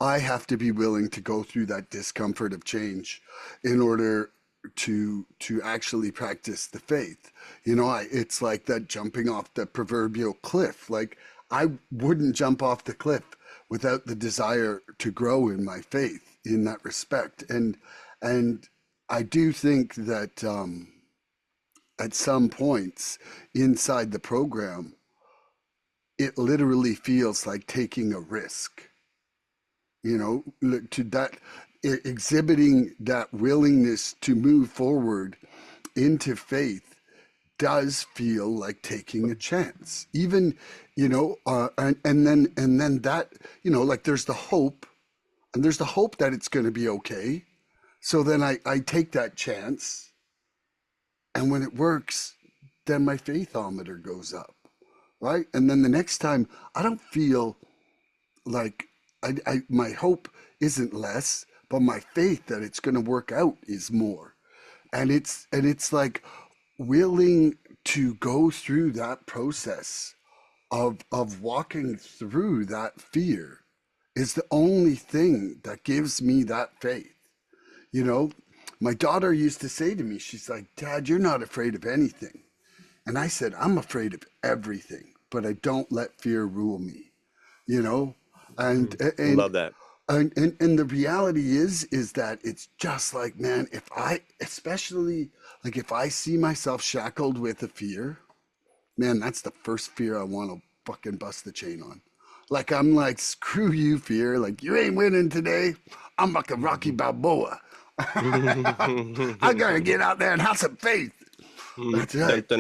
Speaker 1: I have to be willing to go through that discomfort of change in order to actually practice the faith. You know, it's like that jumping off the proverbial cliff. Like I wouldn't jump off the cliff without the desire to grow in my faith in that respect. And I do think that at some points inside the program, it literally feels like taking a risk. You know, to that exhibiting that willingness to move forward into faith does feel like taking a chance. Even, you know, and then that, you know, like there's the hope, and there's the hope that it's going to be okay. So then I take that chance, and when it works, then my faithometer goes up, right? And then the next time I don't feel like my hope isn't less, but my faith that it's going to work out is more. And it's like willing to go through that process of walking through that fear is the only thing that gives me that faith. You know, my daughter used to say to me, she's like, "Dad, you're not afraid of anything." And I said, "I'm afraid of everything, but I don't let fear rule me." You know, and
Speaker 2: Love that.
Speaker 1: and the reality is that it's just like, man, if I, especially like if I see myself shackled with a fear, man, that's the first fear I want to fucking bust the chain on. Like I'm like, screw you, fear. Like you ain't winning today. I'm like a Rocky Balboa. I gotta get out there and have some faith. That's right. Yeah.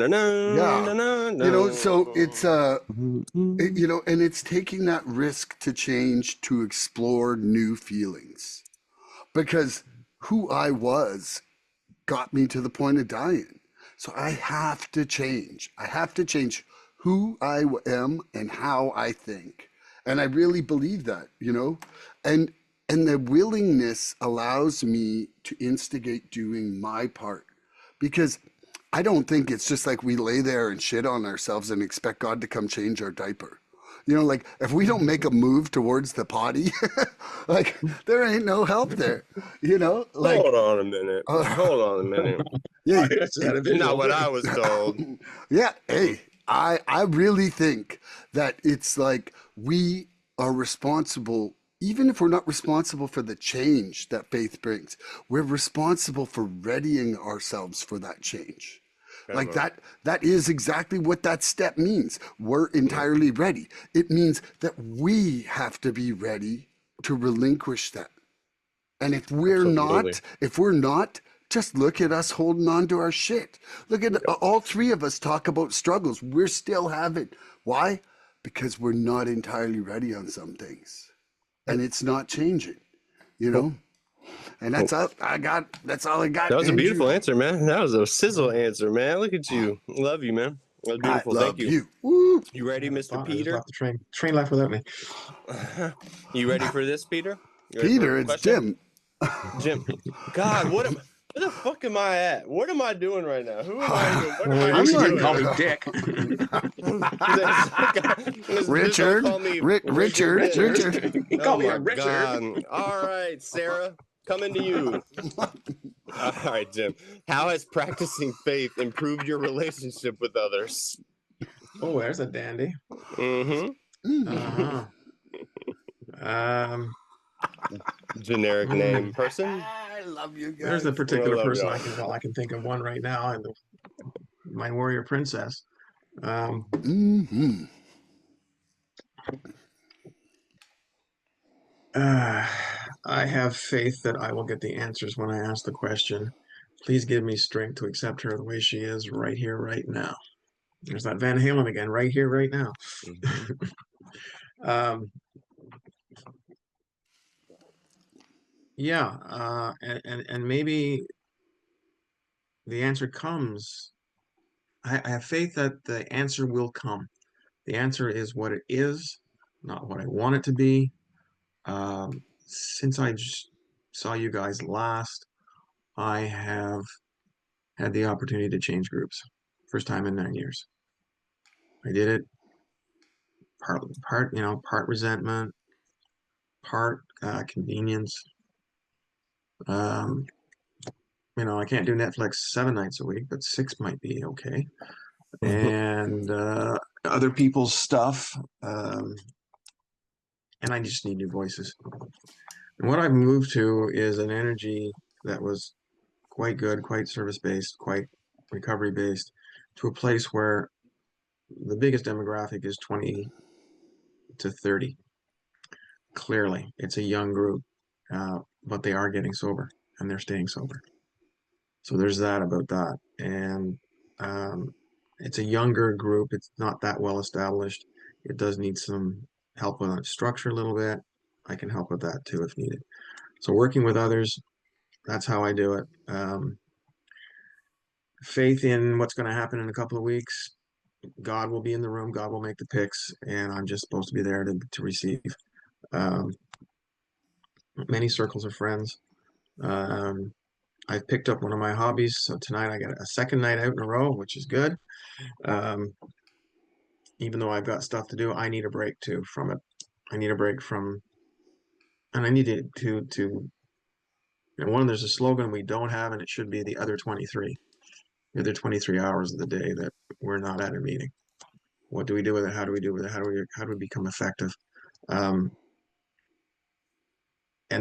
Speaker 1: You know, so it's you know, and it's taking that risk to change to explore new feelings. Because who I was got me to the point of dying. So I have to change. I have to change who I am and how I think. And I really believe that, you know? And the willingness allows me to instigate doing my part. Because I don't think it's just like we lay there and shit on ourselves and expect God to come change our diaper. You know, like if we don't make a move towards the potty, like there ain't no help there. You know, like
Speaker 2: hold on a minute. Hold on a minute.
Speaker 1: yeah,
Speaker 2: Not what I was told.
Speaker 1: yeah. Hey, I really think that it's like we are responsible. Even if we're not responsible for the change that faith brings, we're responsible for readying ourselves for that change. Like that is exactly what that step means. We're entirely ready. It means that we have to be ready to relinquish that. And if we're not, just look at us holding on to our shit. Look at all three of us talk about struggles. We're still having. Why? Because we're not entirely ready on some things. And it's not changing, you know? And that's all I got. That's all I got.
Speaker 2: That was
Speaker 1: Andrew.
Speaker 2: a beautiful answer, man. That was a sizzle answer, man. Look at you. Love you, man. That was beautiful.
Speaker 1: I love
Speaker 2: Thank you.
Speaker 1: you. Woo.
Speaker 2: You ready, Mr. Peter?
Speaker 3: Left the train. Train left without me.
Speaker 2: You ready for this, Peter?
Speaker 1: Peter, it's Jim.
Speaker 2: Jim. God, where the fuck am I at? What am I doing right now? Who am I? What am I
Speaker 3: You
Speaker 2: doing?
Speaker 3: didn't call me Dick.
Speaker 1: Richard. Richard.
Speaker 3: He called me a Richard.
Speaker 2: God. All right, Sarah, coming to you. All right, Jim. How has practicing faith improved your relationship with others?
Speaker 3: Oh, there's a dandy.
Speaker 2: Mm-hmm.
Speaker 3: Uh-huh.
Speaker 2: Generic name person.
Speaker 1: I love you guys.
Speaker 3: There's a particular
Speaker 2: love
Speaker 3: person
Speaker 2: y'all.
Speaker 3: I can think of one right now, and my warrior princess.
Speaker 1: Mm-hmm.
Speaker 3: I have faith that I will get the answers when I ask the question. Please give me strength to accept her the way she is right here, right now. There's that Van Halen again, right here, right now. um, yeah, and maybe the answer comes. I have faith that the answer will come. The answer is what it is, not what I want it to be. Since I saw you guys last, I have had the opportunity to change groups. First time in 9 years. I did it part resentment, part convenience. Um, I can't do Netflix 7 nights a week, but 6 might be okay. And other people's stuff. And I just need new voices. And what I've moved to is an energy that was quite good, quite service-based, quite recovery-based, to a place where the biggest demographic is 20 to 30. Clearly, it's a young group, but they are getting sober and they're staying sober. So there's that about that. And it's a younger group. It's not that well established. It does need some help with its structure a little bit. I can help with that too if needed. So working with others, that's how I do it. Faith in what's going to happen in a couple of weeks. God will be in the room. God will make the picks, and I'm just supposed to be there to receive. Many circles of friends. I've picked up one of my hobbies, so tonight I got a second night out in a row, which is good. Even though I've got stuff to do, I need a break too from it. I need a break from, and I need to there's a slogan we don't have, and it should be the other 23. The other 23 hours of the day that we're not at a meeting. What do we do with it? How do we do with it? How do we become effective? And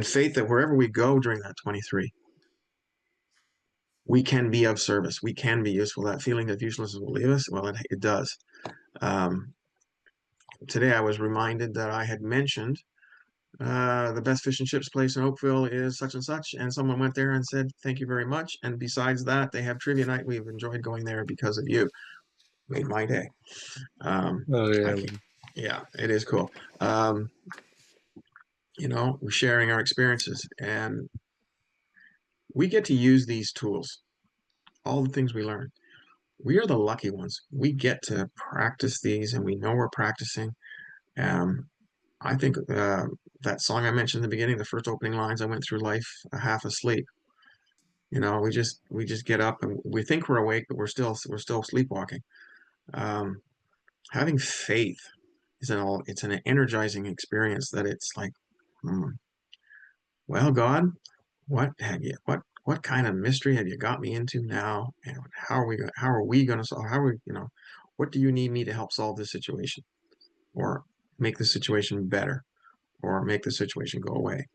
Speaker 3: faith that wherever we go during that 23, we can be of service. We can be useful. That feeling that uselessness will leave us, well, it does. Today I was reminded that I had mentioned the best fish and chips place in Oakville is such and such, and someone went there and said thank you very much. And besides that, they have trivia night. We've enjoyed going there because of you. Made my day.
Speaker 2: Oh yeah,
Speaker 3: yeah, it is cool. We're sharing our experiences, and we get to use these tools, all the things we learn. We are the lucky ones. We get to practice these, and we know we're practicing. I think that song I mentioned in the beginning, the first opening lines, I went through life half asleep. We just get up and we think we're awake, but we're still sleepwalking. Having faith is it's an energizing experience that it's like, well, God, what kind of mystery have you got me into now? And how are we going to solve? What do you need me to help solve this situation, or make the situation better, or make the situation go away?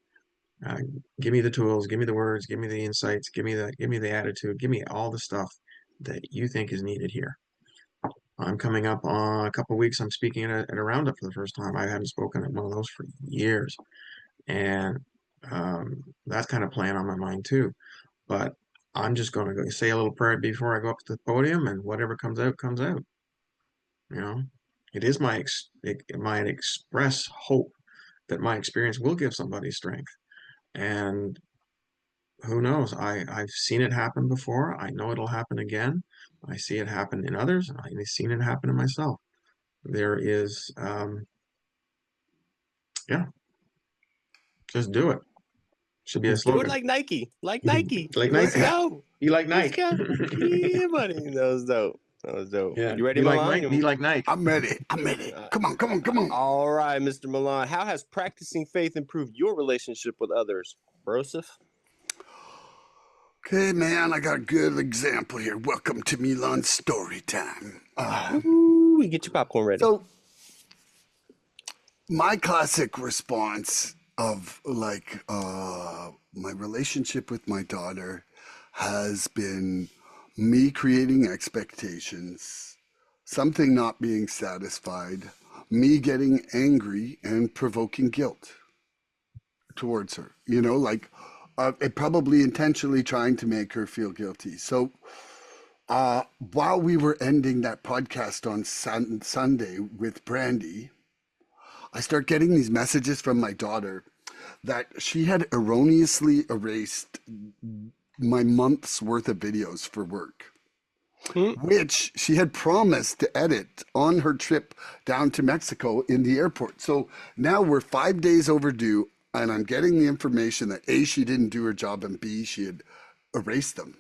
Speaker 3: Give me the tools, give me the words, give me the insights, give me the attitude, give me all the stuff that you think is needed here. I'm coming up on a couple of weeks. I'm speaking at a roundup for the first time. I haven't spoken at one of those for years, and that's kind of playing on my mind too. But I'm just going to go say a little prayer before I go up to the podium, and whatever comes out, comes out. It is my express hope that my experience will give somebody strength. And who knows? I've seen it happen before. I know it'll happen again. I see it happen in others, and I've seen it happen in myself. There is, yeah, just do it. Should be a slogan.
Speaker 2: Do it like Nike, like Nike.
Speaker 3: Like
Speaker 2: Let's
Speaker 3: Nike.
Speaker 2: go.
Speaker 3: Be like Nike.
Speaker 2: Yeah, buddy. That was dope.
Speaker 3: Yeah.
Speaker 2: You ready,
Speaker 3: be like
Speaker 2: Milan?
Speaker 3: Nike. Be like Nike.
Speaker 1: I'm ready. Come on.
Speaker 2: All right, Mr. Milan. How has practicing faith improved your relationship with others, Broseph?
Speaker 1: Okay, man, I got a good example here. Welcome to Milan story time.
Speaker 2: Ooh, get your popcorn ready.
Speaker 1: So, My classic response of like my relationship with my daughter has been me creating expectations, something not being satisfied, me getting angry and provoking guilt towards her. Like it probably intentionally trying to make her feel guilty. So while we were ending that podcast on Sunday with Brandy, I start getting these messages from my daughter that she had erroneously erased my month's worth of videos for work,
Speaker 2: Hmm?
Speaker 1: which she had promised to edit on her trip down to Mexico in the airport. So now we're 5 days overdue, and I'm getting the information that A, she didn't do her job, and B, she had erased them.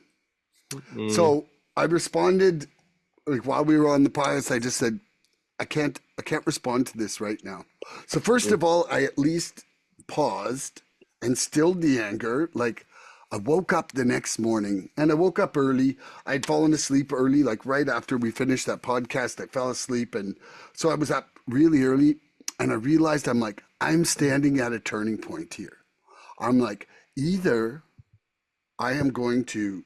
Speaker 2: Mm,
Speaker 1: So I responded, like while we were on the podcast, I just said, I can't respond to this right now. So first
Speaker 2: mm,
Speaker 1: of all, I at least paused and stilled the anger. Like I woke up the next morning, and I woke up early. I'd fallen asleep early, like right after we finished that podcast. I fell asleep, and so I was up really early, and I realized I'm standing at a turning point here. I'm like, either I am going to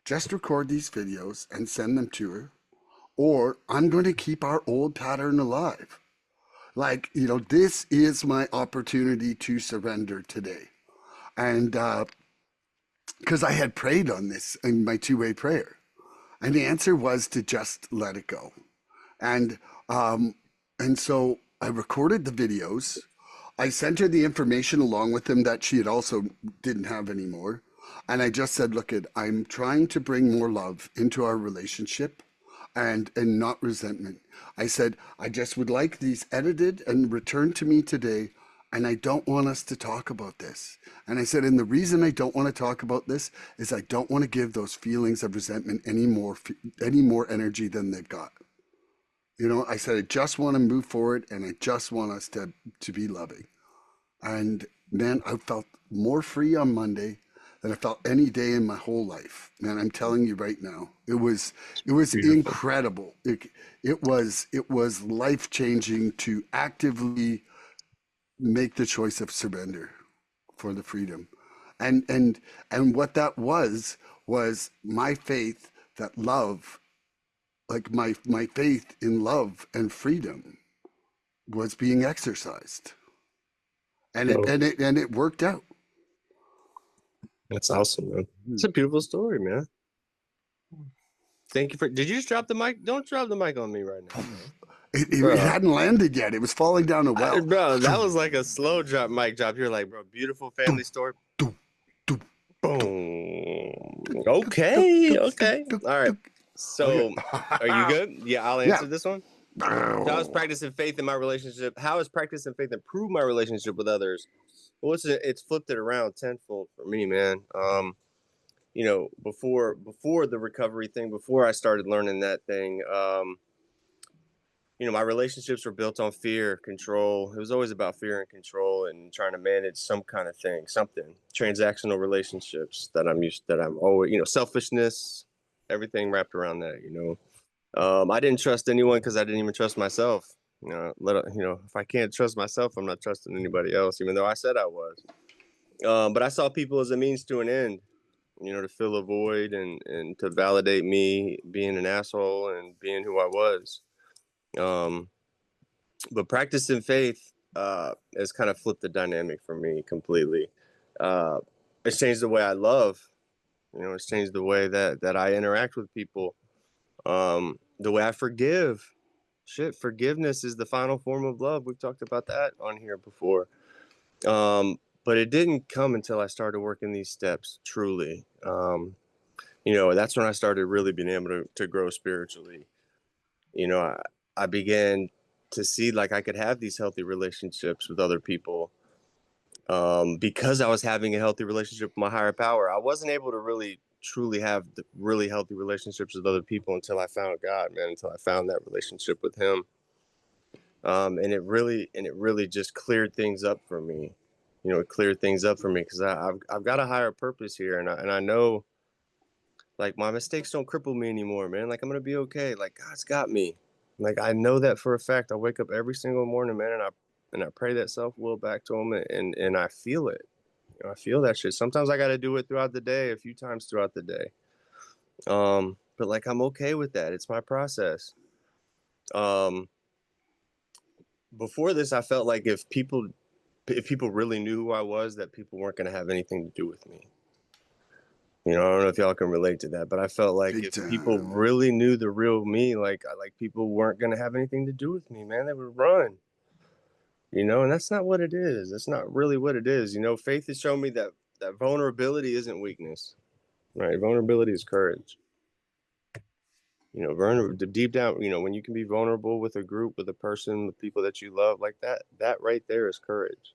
Speaker 1: just record these videos and send them to her, or I'm going to keep our old pattern alive. Like, this is my opportunity to surrender today. And because I had prayed on this in my two-way prayer, and the answer was to just let it go. And um, and so I recorded the videos. I sent her the information along with them that she had also didn't have anymore. And I just said, look, I'm trying to bring more love into our relationship and not resentment. I said, I just would like these edited and returned to me today. And I don't want us to talk about this. And I said, and the reason I don't want to talk about this is I don't want to give those feelings of resentment any more energy than they've got. I said, I just want to move forward, and I just want us to be loving. And man, I felt more free on Monday than I felt any day in my whole life. Man, I'm telling you right now, it was
Speaker 2: beautiful.
Speaker 1: incredible. It was life changing to actively make the choice of surrender for the freedom. And what that was my faith that love, like my faith in love and freedom, was being exercised, and it
Speaker 2: No,
Speaker 1: and it and it worked out.
Speaker 2: that's awesome, man. It's a beautiful story, man. Thank you for. Did you just drop the mic? Don't drop the mic on me right now,
Speaker 1: It
Speaker 2: bro.
Speaker 1: hadn't landed yet. It was falling down a well.
Speaker 2: Bro, that was like a slow drop mic drop. You're like, bro, beautiful family story. Boom. Okay, okay. All right.
Speaker 1: Okay.
Speaker 2: So, are you good? Yeah, I'll
Speaker 1: Yeah.
Speaker 2: answer this one. So I was practicing faith in my relationship. How has practicing faith improved my relationship with others? Well, it's flipped it around tenfold for me, man. Before the recovery thing, before I started learning that thing, my relationships were built on fear, control. It was always about fear and control and trying to manage some kind of thing, something. Transactional relationships that I'm always, selfishness, everything wrapped around that. I didn't trust anyone because I didn't even trust myself. If I can't trust myself, I'm not trusting anybody else, even though I said I was. But I saw people as a means to an end, to fill a void and to validate me being an asshole and being who I was. Um, but practicing faith has kind of flipped the dynamic for me completely. Uh, it's changed the way I love. It's changed the way that I interact with people. The way I forgive. Shit, forgiveness is the final form of love. We've talked about that on here before. But it didn't come until I started working these steps truly. That's when I started really being able to grow spiritually. I began to see like I could have these healthy relationships with other people because I was having a healthy relationship with my higher power. I wasn't able to really truly have the really healthy relationships with other people until I found God, man, until I found that relationship with him. And it really just cleared things up for me. It cleared things up for me because I've got a higher purpose here, and I know like my mistakes don't cripple me anymore, man. Like I'm gonna be okay. Like God's got me. Like I know that for a fact. I wake up every single morning, man, and and I pray that self-will back to them, and I feel it. You know, I feel that shit. Sometimes I got to do it throughout the day, a few times throughout the day. But like, I'm okay with that. It's my process. Before this, I felt like if people really knew who I was, that people weren't going to have anything to do with me. You know, I don't know if y'all can relate to that, but I felt like
Speaker 1: Big
Speaker 2: if
Speaker 1: time.
Speaker 2: people really knew the real me, like people weren't going to have anything to do with me, man. They would run. You know, and that's not what it is. That's not really what it is. You know, faith has shown me that vulnerability isn't weakness, right? Vulnerability is courage. You know, deep down, you know, when you can be vulnerable with a group, with a person, the people that you love, like that right there is courage.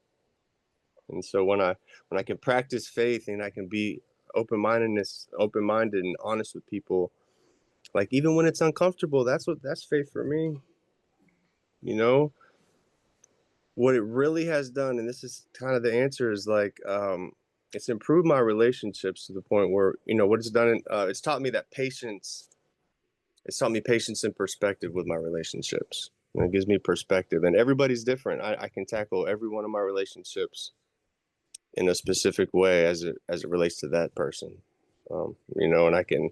Speaker 2: And so when I can practice faith and I can be open-minded and honest with people, like even when it's uncomfortable, that's faith for me. You know, what it really has done, and this is kind of the answer, is like it's improved my relationships to the point where, you know, what it's done, it's taught me that patience. It's taught me patience and perspective with my relationships. And it gives me perspective, and everybody's different. I can tackle every one of my relationships in a specific way as it relates to that person. You know, and I can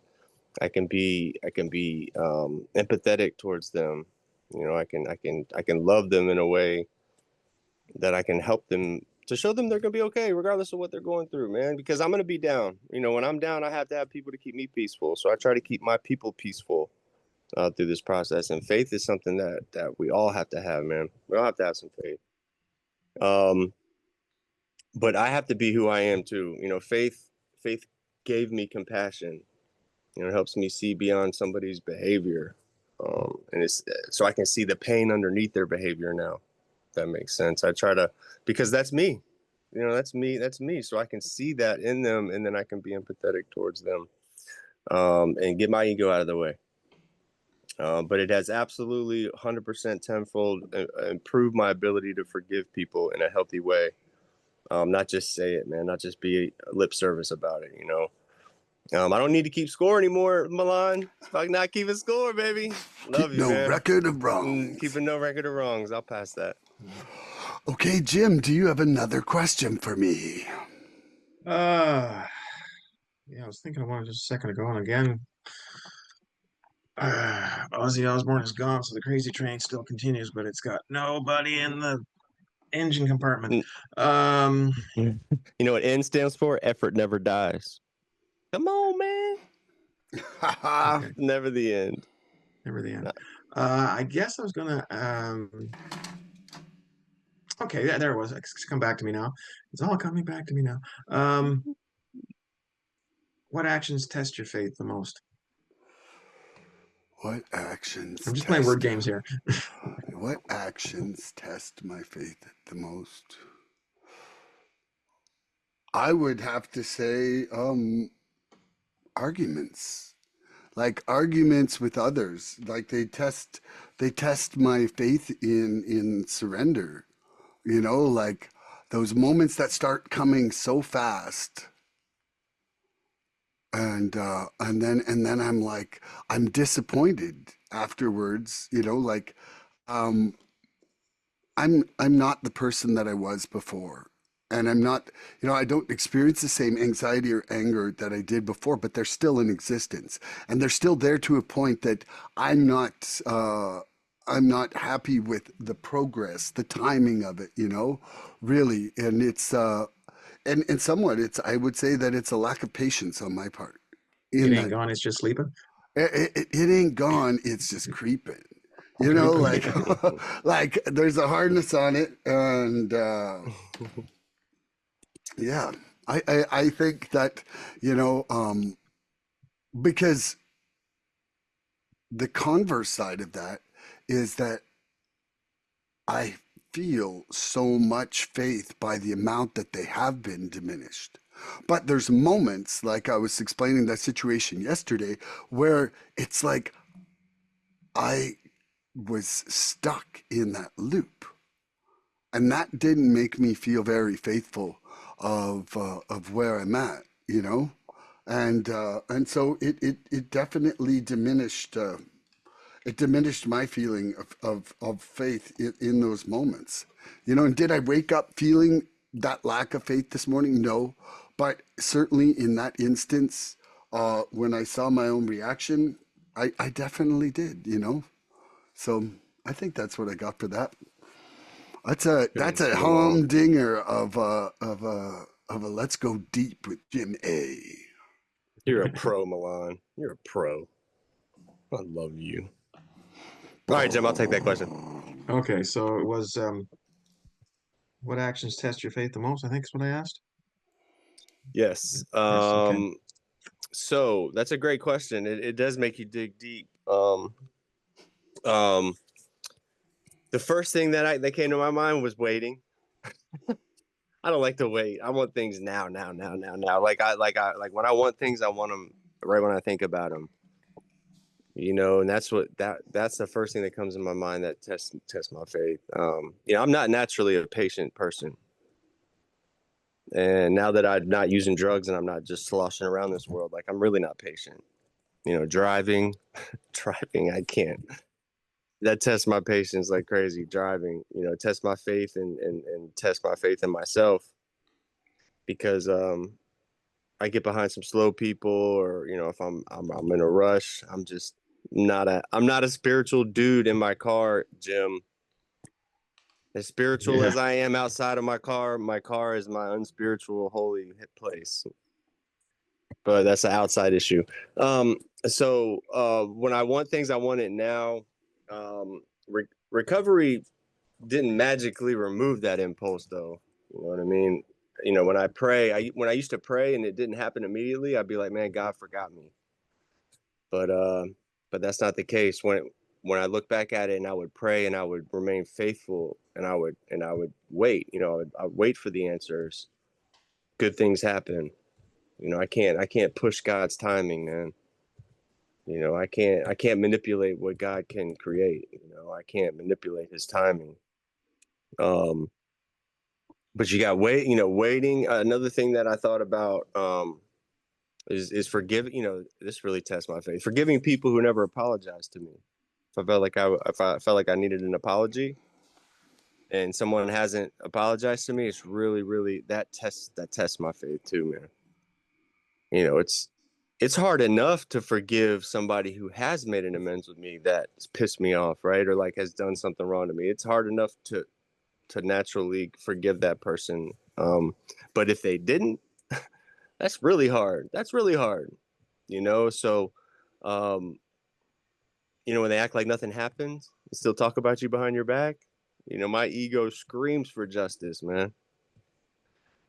Speaker 2: be empathetic towards them. You know, I can love them in a way that I can help them, to show them they're gonna be okay regardless of what they're going through, man. Because I'm gonna be down. You know, when I'm down, I have to have people to keep me peaceful. So I try to keep my people peaceful through this process. And faith is something that we all have to have, man. We all have to have some faith. But I have to be who I am too. You know, faith gave me compassion. You know, it helps me see beyond somebody's behavior, and it's so I can see the pain underneath their behavior now. If that makes sense. I try to, because that's me. You know, that's me. So I can see that in them, and then I can be empathetic towards them, and get my ego out of the way. But it has absolutely 100% tenfold improved my ability to forgive people in a healthy way. Not just say it, man. Not just be lip service about it. You know. I don't need to keep score anymore, Milan. Fuck, not keeping score, baby. Love
Speaker 1: Keep
Speaker 2: you,
Speaker 1: no
Speaker 2: man.
Speaker 1: record of wrongs.
Speaker 2: Keeping no record of wrongs. I'll pass that.
Speaker 1: Okay, Jim, do you have another question for me?
Speaker 3: Yeah, I was thinking of one just a second ago, and again, Ozzy Osbourne is gone, so the crazy train still continues, but it's got nobody in the engine compartment. Um,
Speaker 2: You know what N stands for? Effort never dies. Come on, man.
Speaker 3: okay,
Speaker 2: Never the end.
Speaker 3: never the end.
Speaker 2: No.
Speaker 3: I guess I was gonna. Okay, yeah, there it was. It's come back to me now. It's all coming back to me now. What actions test your faith the most?
Speaker 1: What actions
Speaker 3: I'm just playing word
Speaker 1: test
Speaker 3: games here.
Speaker 1: what actions test my faith the most? I would have to say arguments. Like arguments with others. Like they test my faith in surrender. You know, like those moments that start coming so fast, and then I'm like, I'm disappointed afterwards, you know, like um I'm not the person that I was before. And I'm not, you know, I don't experience the same anxiety or anger that I did before, but they're still in existence. And they're still there to a point that I'm not I'm not happy with the progress, the timing of it, you know, really. And it's and somewhat it's, I would say that it's a lack of patience on my part.
Speaker 3: It
Speaker 1: In
Speaker 3: ain't
Speaker 1: that
Speaker 3: gone, it's just sleeping.
Speaker 1: it ain't gone, it's just creeping. You know,
Speaker 3: Creeping.
Speaker 1: like like there's a hardness on it, and yeah, I think that, you know, because the converse side of that is that I feel so much faith by the amount that they have been diminished. But there's moments, like I was explaining that situation yesterday, where it's like I was stuck in that loop, and that didn't make me feel very faithful of where I'm at, you know, and so it definitely diminished. it diminished my feeling of faith in those moments. And did I wake up feeling that lack of faith this morning? No. But certainly in that instance, when I saw my own reaction, I definitely did. So I think that's what I got for that. That's a humdinger of a let's go deep with Jim A.
Speaker 2: You're a pro, Milan. You're a pro. I love you. All right, Jim, I'll take that question.
Speaker 3: Okay, so it was what actions test your faith the most? I think is what I asked.
Speaker 2: Yes.
Speaker 3: Okay.
Speaker 2: So that's a great question. It does make you dig deep. The first thing that came to my mind was waiting. I don't like to wait. I want things now. Like when I want things, I want them right when I think about them. And that's the first thing that comes in my mind that tests my faith. I'm not naturally a patient person. And now that I'm not using drugs and I'm not just sloshing around this world, like I'm really not patient. Driving, I can't. That tests my patience like crazy. Driving, test my faith and test my faith in myself, because I get behind some slow people, or if I'm in a rush, I'm not a spiritual dude in my car, Jim. As spiritual as I am outside of my car is my unspiritual holy place. But that's an outside issue. So when I want things, I want it now. Recovery didn't magically remove that impulse, though. You know what I mean? When I pray, when I used to pray and it didn't happen immediately, I'd be like, man, God forgot me. But that's not the case. When I look back at it, and I would pray and I would remain faithful, and I would wait. I'd wait for the answers. Good things happen. I can't push God's timing, man. I can't manipulate what God can create. I can't manipulate His timing. But you got waiting. Another thing that I thought about is forgiving. This really tests my faith. Forgiving people who never apologized to me. If I felt like I needed an apology, and someone hasn't apologized to me, it's really, really that tests my faith too, man. It's hard enough to forgive somebody who has made an amends with me that's pissed me off, right? Or like has done something wrong to me. It's hard enough to naturally forgive that person. But if they didn't, that's really hard. So, when they act like nothing happens and still talk about you behind your back, my ego screams for justice, man.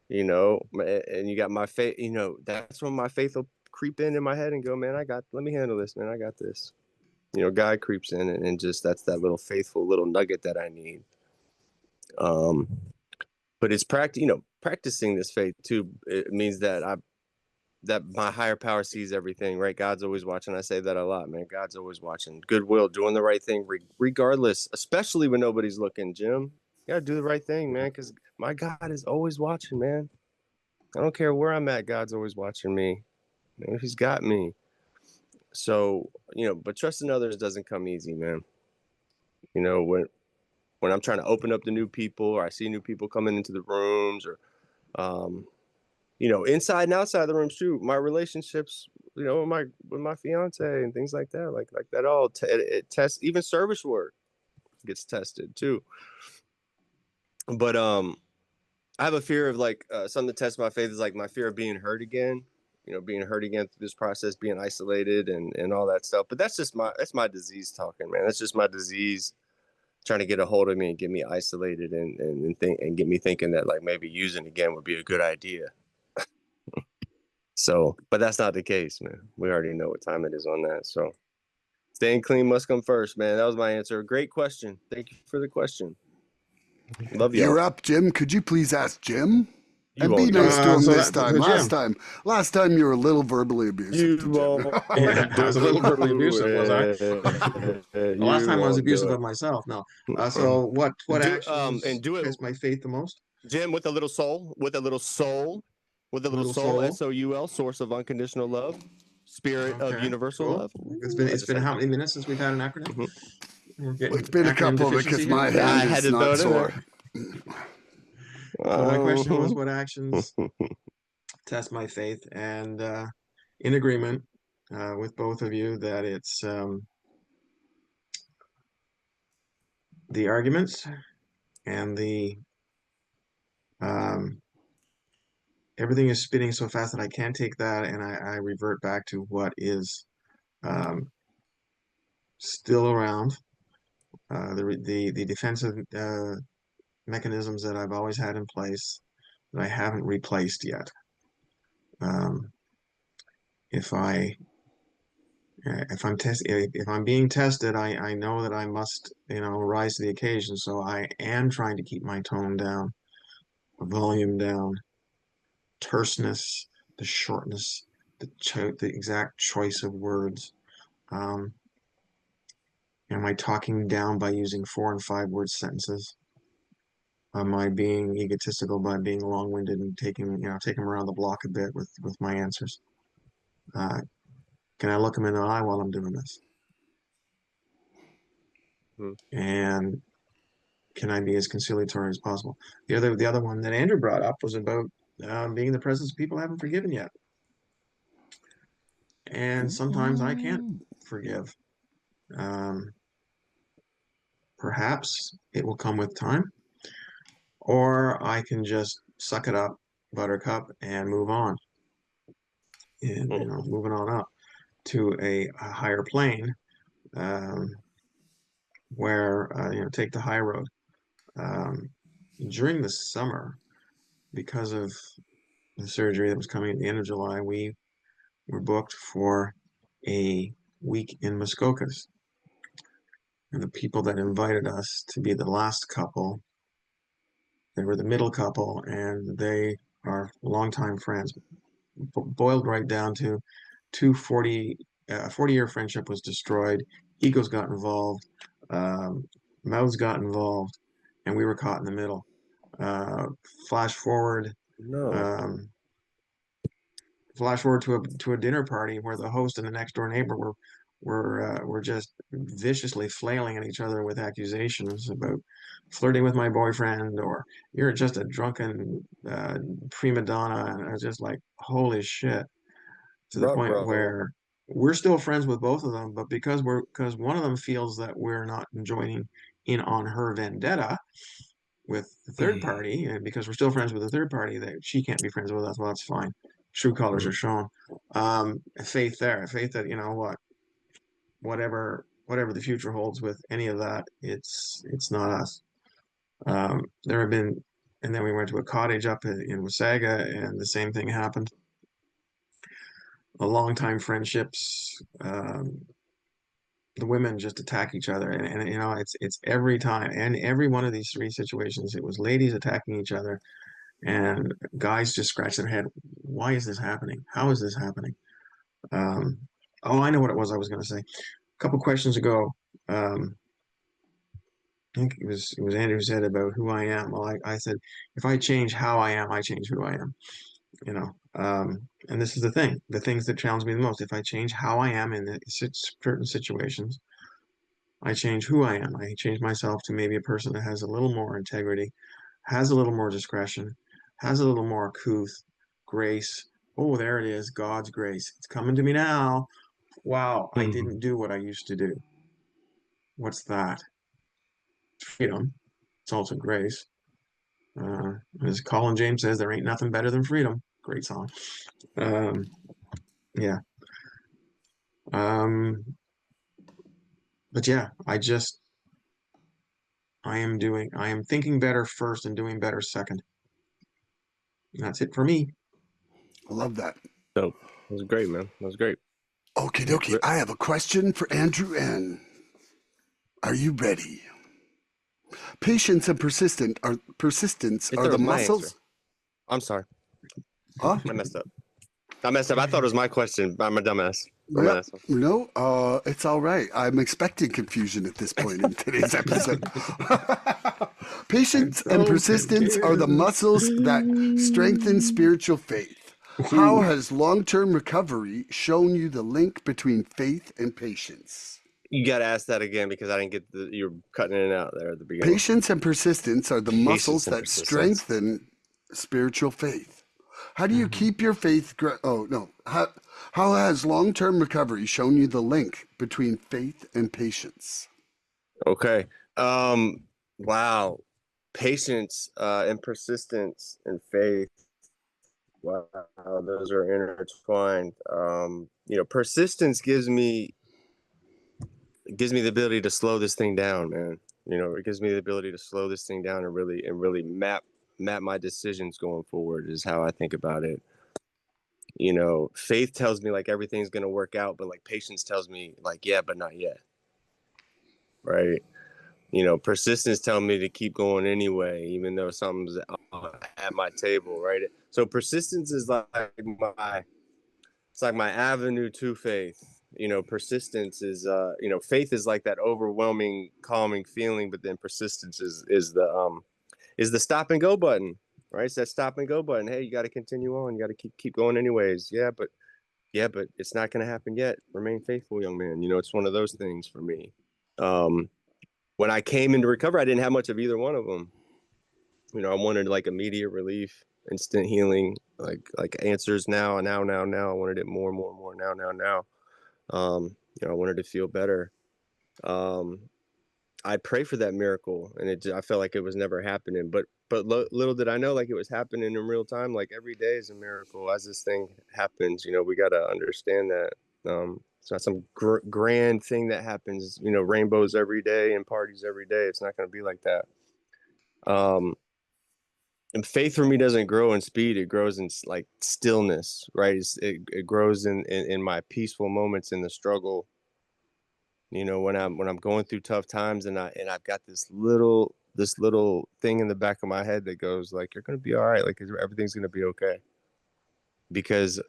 Speaker 2: And you got my faith, that's when my faith will creep in my head and go, man, let me handle this, man. I got this. God creeps in and just, that's that little faithful little nugget that I need. But it's practicing this faith too. It means that my higher power sees everything, right? God's always watching. I say that a lot, man. God's always watching. Goodwill, doing the right thing, regardless, especially when nobody's looking, Jim. You gotta do the right thing, man, because my God is always watching, man. I don't care where I'm at. God's always watching me. He's got me. So, but trusting others doesn't come easy, man. When I'm trying to open up to new people, or I see new people coming into the rooms, or inside and outside the rooms too. My relationships, with my fiance and things like that, like that all it tests. Even service work gets tested too. But I have a fear of something that tests my faith is like my fear of being hurt again. Being hurt again through this process, being isolated and all that stuff. But that's my disease talking, man. That's just my disease trying to get a hold of me and get me isolated and get me thinking that like maybe using again would be a good idea. So, but that's not the case, man. We already know what time it is on that. So staying clean must come first, man. That was my answer. Great question. Thank you for the question. Love you.
Speaker 1: You're up, Jim. Could you please ask Jim? And be
Speaker 2: won't do
Speaker 1: nice
Speaker 2: it.
Speaker 1: to him
Speaker 3: So
Speaker 1: this time.
Speaker 3: Jim.
Speaker 1: Last time you were a little verbally abusive to Jim.
Speaker 3: Yeah, I was a little verbally abusive, was I? The last time I was
Speaker 2: won't do
Speaker 3: abusive
Speaker 2: it.
Speaker 3: of myself. No. So what actions
Speaker 2: and do it,
Speaker 3: test my faith the most?
Speaker 2: Jim, with a little soul,
Speaker 3: Little soul.
Speaker 2: SOUL, source of unconditional love. spirit of universal
Speaker 3: cool.
Speaker 2: love.
Speaker 3: It's been how many minutes since we've had an acronym?
Speaker 1: It's been a couple because my
Speaker 2: I
Speaker 1: hand
Speaker 2: had
Speaker 1: is
Speaker 2: to throw
Speaker 1: not
Speaker 2: it in
Speaker 1: sore.
Speaker 3: So my question was, what actions test my faith? And in agreement with both of you that it's the arguments and the everything is spinning so fast that I can't take that, and I revert back to what is still around. The defensive mechanisms that I've always had in place that I haven't replaced yet. If I'm being tested, I know that I must, rise to the occasion. So I am trying to keep my tone down, volume down, terseness, the shortness, the exact choice of words. Am I talking down by using 4 and 5 word sentences? Am I being egotistical by being long-winded and taking them around the block a bit with my answers? Can I look them in the eye while I'm doing this? And can I be as conciliatory as possible? The other one that Andrew brought up was about being in the presence of people I haven't forgiven yet. And sometimes I can't forgive. Perhaps it will come with time, or I can just suck it up, buttercup, and move on. And moving on up to a higher plane, where take the high road. During the summer, because of the surgery that was coming at the end of July, we were booked for a week in Muskokas. And the people that invited us to be the last couple, they were the middle couple, and they are longtime friends. Boiled right down to 40-year friendship was destroyed. Egos got involved. Mouths got involved, and we were caught in the middle. Flash forward.
Speaker 2: No.
Speaker 3: Flash forward to a dinner party where the host and the next door neighbor were just viciously flailing at each other with accusations about flirting with my boyfriend, or you're just a drunken prima donna. And I was just like, holy shit, to the point where we're still friends with both of them, but because one of them feels that we're not joining in on her vendetta with the third party, and because we're still friends with the third party, that she can't be friends with us, well, that's fine. True colors are shown. Faith that whatever the future holds with any of that, it's not us. There have been, and then we went to a cottage up in Wasaga, and the same thing happened. A long-time friendships, the women just attack each other, and it's every time, and every one of these 3 situations, it was ladies attacking each other, and guys just scratch their head. Why is this happening? How is this happening? I know what it was I was going to say. A couple questions ago, I think it was Andrew who said about who I am. Well, I said, if I change how I am, I change who I am. And this is the things that challenge me the most. If I change how I am in certain situations, I change who I am. I change myself to maybe a person that has a little more integrity, has a little more discretion, has a little more couth, grace. Oh, there it is, God's grace. It's coming to me now. Wow, I didn't do what I used to do. What's that? Freedom. It's also grace. As Colin James says, there ain't nothing better than freedom. Great song. Yeah. But yeah, I am thinking better first and doing better second. And that's it for me.
Speaker 1: I love that.
Speaker 2: Dope. That was great, man. That was great.
Speaker 1: Okie dokie. I have a question for Andrew N. Are you ready? Patience and persistence are the muscles.
Speaker 2: Answer. I'm sorry.
Speaker 1: Huh?
Speaker 2: I messed up. I thought it was my question. I'm a dumbass.
Speaker 1: No, it's all right. I'm expecting confusion at this point in today's episode. Patience and persistence are the muscles that strengthen spiritual faith. How has long-term recovery shown you the link between faith and patience?
Speaker 2: You got to ask that again because I didn't get you're cutting in and out there at the beginning.
Speaker 1: Patience and persistence are the muscles that strengthen spiritual faith. How do you keep your faith? How has long-term recovery shown you the link between faith and patience?
Speaker 2: Okay. Wow. Patience and persistence and faith. Wow, those are intertwined. Persistence gives me the ability to slow this thing down, man. It gives me the ability to slow this thing down and really map my decisions going forward is how I think about it. Faith tells me like everything's gonna work out, but like patience tells me like, yeah, but not yet. Right. Persistence telling me to keep going anyway, even though something's at my table, right? So persistence is like my avenue to faith. Persistence is faith is like that overwhelming, calming feeling, but then persistence is the stop and go button, right? It's that stop and go button. Hey, you got to continue on. You got to keep going anyways. Yeah, but it's not going to happen yet. Remain faithful, young man. It's one of those things for me. When I came into recovery, I didn't have much of either one of them. I wanted like immediate relief, instant healing, like answers now. I wanted it more and more and more now. I wanted to feel better. I pray for that miracle, and I felt like it was never happening. But little did I know, like it was happening in real time. Like every day is a miracle as this thing happens. We got to understand that. It's not some grand thing that happens. Rainbows every day and parties every day. It's not going to be like that. And faith for me doesn't grow in speed. It grows in like stillness, right? It grows in my peaceful moments in the struggle. When I'm going through tough times and I've got this little thing in the back of my head that goes like, you're going to be all right. Like everything's going to be okay. Because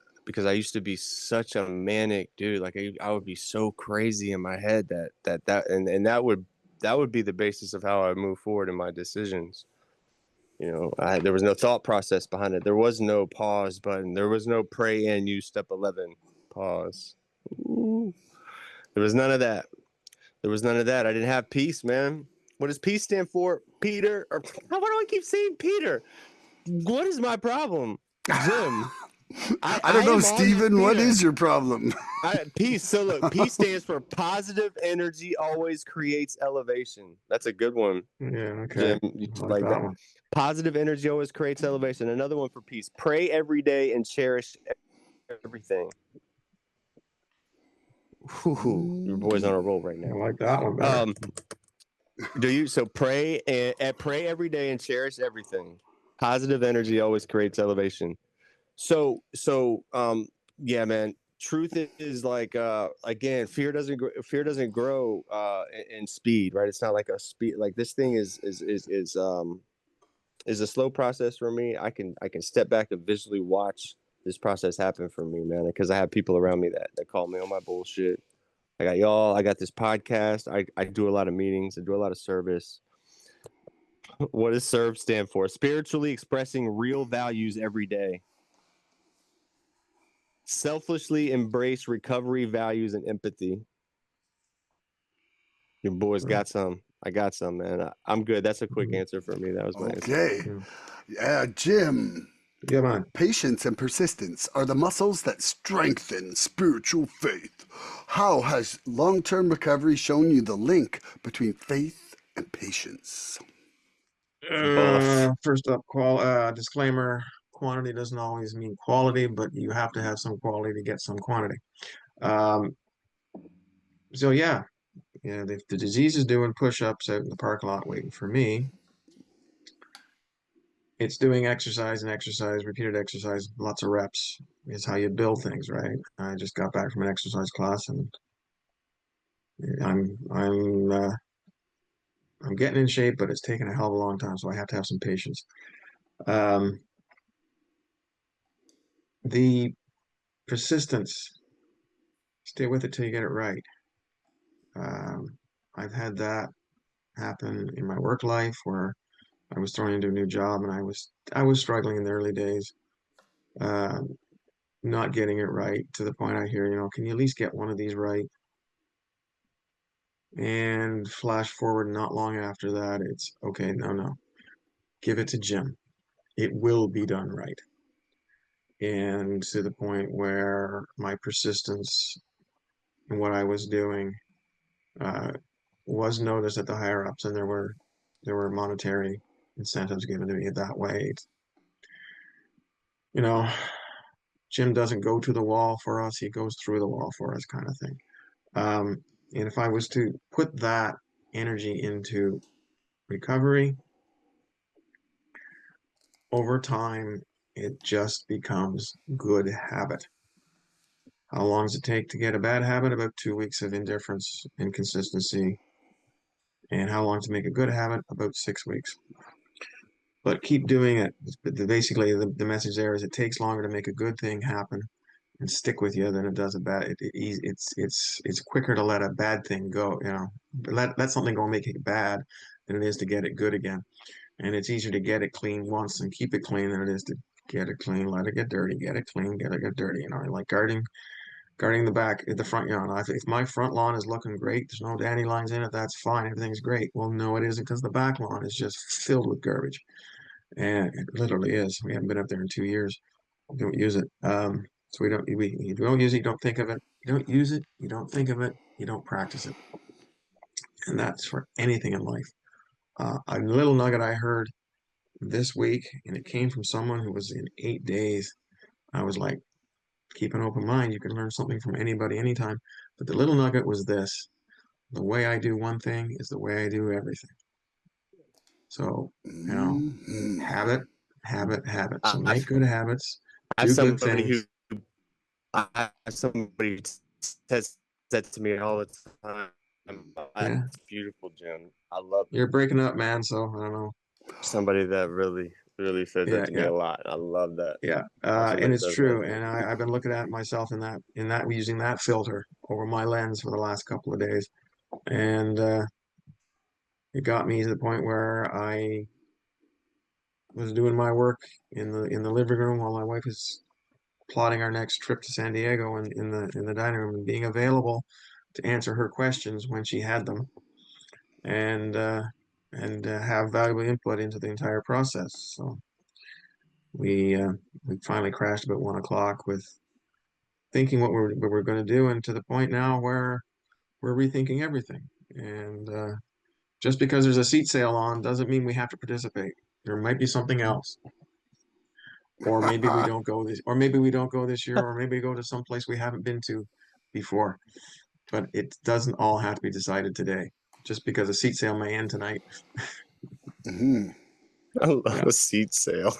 Speaker 2: I used to be such a manic dude. Like I would be so crazy in my head and that would be the basis of how I move forward in my decisions. There was no thought process behind it. There was no pause button. There was no pray and use step 11 pause. Ooh. There was none of that. I didn't have peace, man. What does peace stand for? Peter? Or why do I keep saying Peter? What is my problem? Jim.
Speaker 1: I don't know, Steven. What is your problem?
Speaker 2: Peace. So look, peace stands for positive energy always creates elevation. That's a good one.
Speaker 3: Yeah, okay.
Speaker 2: Jim, you like that one. Positive energy always creates elevation. Another one for peace. Pray every day and cherish everything. Whew, your boy's on a roll right now.
Speaker 3: I like that one better.
Speaker 2: Pray every day and cherish everything. Positive energy always creates elevation. Yeah, man. Truth is like again, fear doesn't grow in speed, right? It's not like a speed. Like this thing is a slow process for me. I can step back and visually watch this process happen for me, man, because I have people around me that call me on my bullshit. I got y'all. I got this podcast. I do a lot of meetings. I do a lot of service. What does SERVE stand for? Spiritually expressing real values every day. Selflessly embrace recovery, values, and empathy. Your boys got some. I got some, man. I'm good. That's a quick answer for me. That was my answer.
Speaker 1: Okay. Yeah, Jim.
Speaker 3: Yeah, man.
Speaker 1: Patience and persistence are the muscles that strengthen spiritual faith. How has long-term recovery shown you the link between faith and patience?
Speaker 3: First up, disclaimer: quantity doesn't always mean quality, but you have to have some quality to get some quantity. So yeah, the disease is doing push-ups out in the parking lot waiting for me. It's doing exercise and exercise, repeated exercise, lots of reps is how you build things, right? I just got back from an exercise class and I'm getting in shape, but it's taken a hell of a long time, so I have to have some patience. The persistence, stay with it till you get it right. I've had that happen in my work life where I was thrown into a new job and I was struggling in the early days. not getting it right, to the point I hear, can you at least get one of these right? And flash forward not long after that, it's okay, no, give it to Jim. It will be done right. And to the point where my persistence in what I was doing uh, was noticed at the higher ups, and there were monetary incentives given to me that way. You know, Jim doesn't go to the wall for us; he goes through the wall for us, kind of thing. Um, and if I was to put that energy into recovery over time, it just becomes good habit. How long does it take to get a bad habit? About 2 weeks of indifference and consistency. And how long to make a good habit? About 6 weeks. But keep doing it. Basically, the message there is it takes longer to make a good thing happen and stick with you than it does a bad. It's quicker to let a bad thing go. Let something go and make it bad than it is to get it good again. And it's easier to get it clean once and keep it clean than it is to get it clean, let it get dirty, get it clean, get it get dirty. Like guarding the front lawn. If my front lawn is looking great, there's no dandelions in it, that's fine, everything's great. Well, no, it isn't, because the back lawn is just filled with garbage. And it literally is. We haven't been up there in 2 years. We don't use it. So you don't use it, you don't think of it. You don't use it, you don't think of it, you don't practice it. And that's for anything in life. A little nugget I heard this week, and it came from someone who was in 8 days. I was like, keep an open mind. You can learn something from anybody, anytime. But the little nugget was this: the way I do one thing is the way I do everything. So,
Speaker 1: Mhm.
Speaker 3: habit, habit, habit. So
Speaker 2: I
Speaker 3: make good habits,
Speaker 2: have
Speaker 3: do good
Speaker 2: somebody who
Speaker 3: things.
Speaker 2: I have somebody says that to me all the time.
Speaker 3: Yeah,
Speaker 2: It's beautiful, Jim. I love
Speaker 3: you're breaking up, man. So I don't know.
Speaker 2: somebody that really says that
Speaker 3: Yeah,
Speaker 2: to me
Speaker 3: yeah,
Speaker 2: a lot. I love that.
Speaker 3: yeah. And
Speaker 2: Somebody
Speaker 3: it's
Speaker 2: says that
Speaker 3: true.
Speaker 2: to me.
Speaker 3: And I've been looking at myself in that using that filter over my lens for the last couple of days, and it got me to the point where I was doing my work in the living room while my wife was plotting our next trip to San Diego, and in the dining room, and being available to answer her questions when she had them, and have valuable input into the entire process. So we finally crashed about 1 o'clock with thinking what we're going to do, and to the point now where we're rethinking everything. And just because there's a seat sale on doesn't mean we have to participate. There might be something else. Or maybe we don't go this, or maybe we don't go this year, or maybe we go to some place we haven't been to before. But it doesn't all have to be decided today. Just because a seat sale may end tonight.
Speaker 1: Mhm.
Speaker 2: I love
Speaker 3: Yeah,
Speaker 2: a seat sale.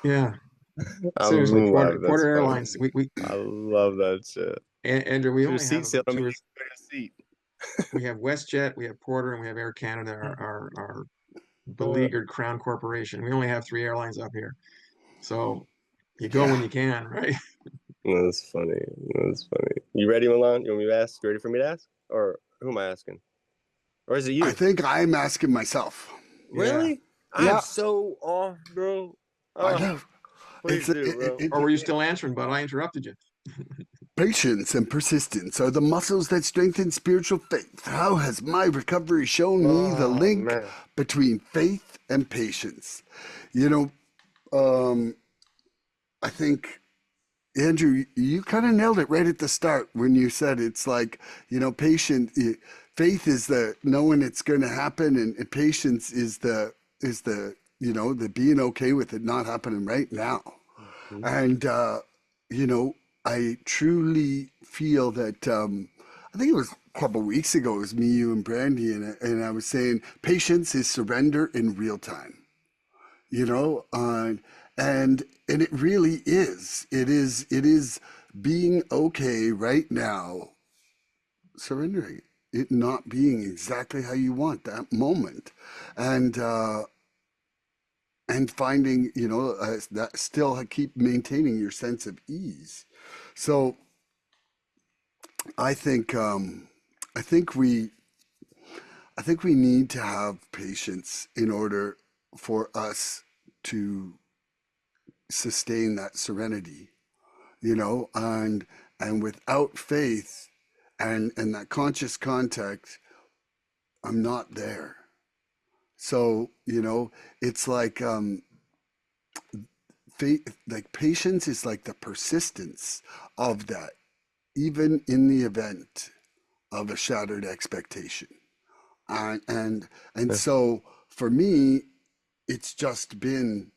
Speaker 3: yeah.
Speaker 2: I
Speaker 3: Seriously, Porter
Speaker 2: love
Speaker 3: Porter
Speaker 2: that's funny.
Speaker 3: Airlines. We
Speaker 2: I love that shit.
Speaker 3: Andrew, we
Speaker 2: To a
Speaker 3: only have
Speaker 2: seat sale,
Speaker 3: about
Speaker 2: I
Speaker 3: two
Speaker 2: mean,
Speaker 3: or
Speaker 2: you get a seat.
Speaker 3: we have WestJet, we have Porter, and we have Air Canada, our beleaguered Crown Corporation. We only have three airlines up here, so you go
Speaker 1: Yeah.
Speaker 3: when you can, right?
Speaker 2: That's funny. That's funny. You ready, Milan? You want me to ask? You ready for me to ask? Or who am I asking? Or is it
Speaker 1: I
Speaker 2: you?
Speaker 1: think I'm asking myself.
Speaker 3: Yeah.
Speaker 2: Really? I'm
Speaker 1: Yeah,
Speaker 2: so off, bro.
Speaker 1: I
Speaker 2: Oh,
Speaker 1: know.
Speaker 2: please
Speaker 1: It's
Speaker 2: do, bro.
Speaker 3: Or were you still answering? But I interrupted you.
Speaker 1: patience and persistence are the muscles that strengthen spiritual faith. How has my recovery shown me the
Speaker 2: Oh
Speaker 1: link
Speaker 2: man.
Speaker 1: between faith and patience? You know, I think, Andrew, you kind of nailed it right at the start when you said it's like, faith is the knowing it's going to happen, and patience is the the being okay with it not happening right now.
Speaker 2: Mhm.
Speaker 1: And I truly feel that. I think it was a couple of weeks ago. It was me, you, and Brandy, and I was saying patience is surrender in real time. You know, and it really is. It is being okay right now, surrendering it, not being exactly how you want that moment, and finding that still keep maintaining your sense of ease. So I think I think we I think we need to have patience in order for us to sustain that serenity. and without faith and that conscious contact, I'm not there. So, it's like faith, like patience is like the persistence of that, even in the event of a shattered expectation. And
Speaker 2: Yeah.
Speaker 1: so for me, it's just been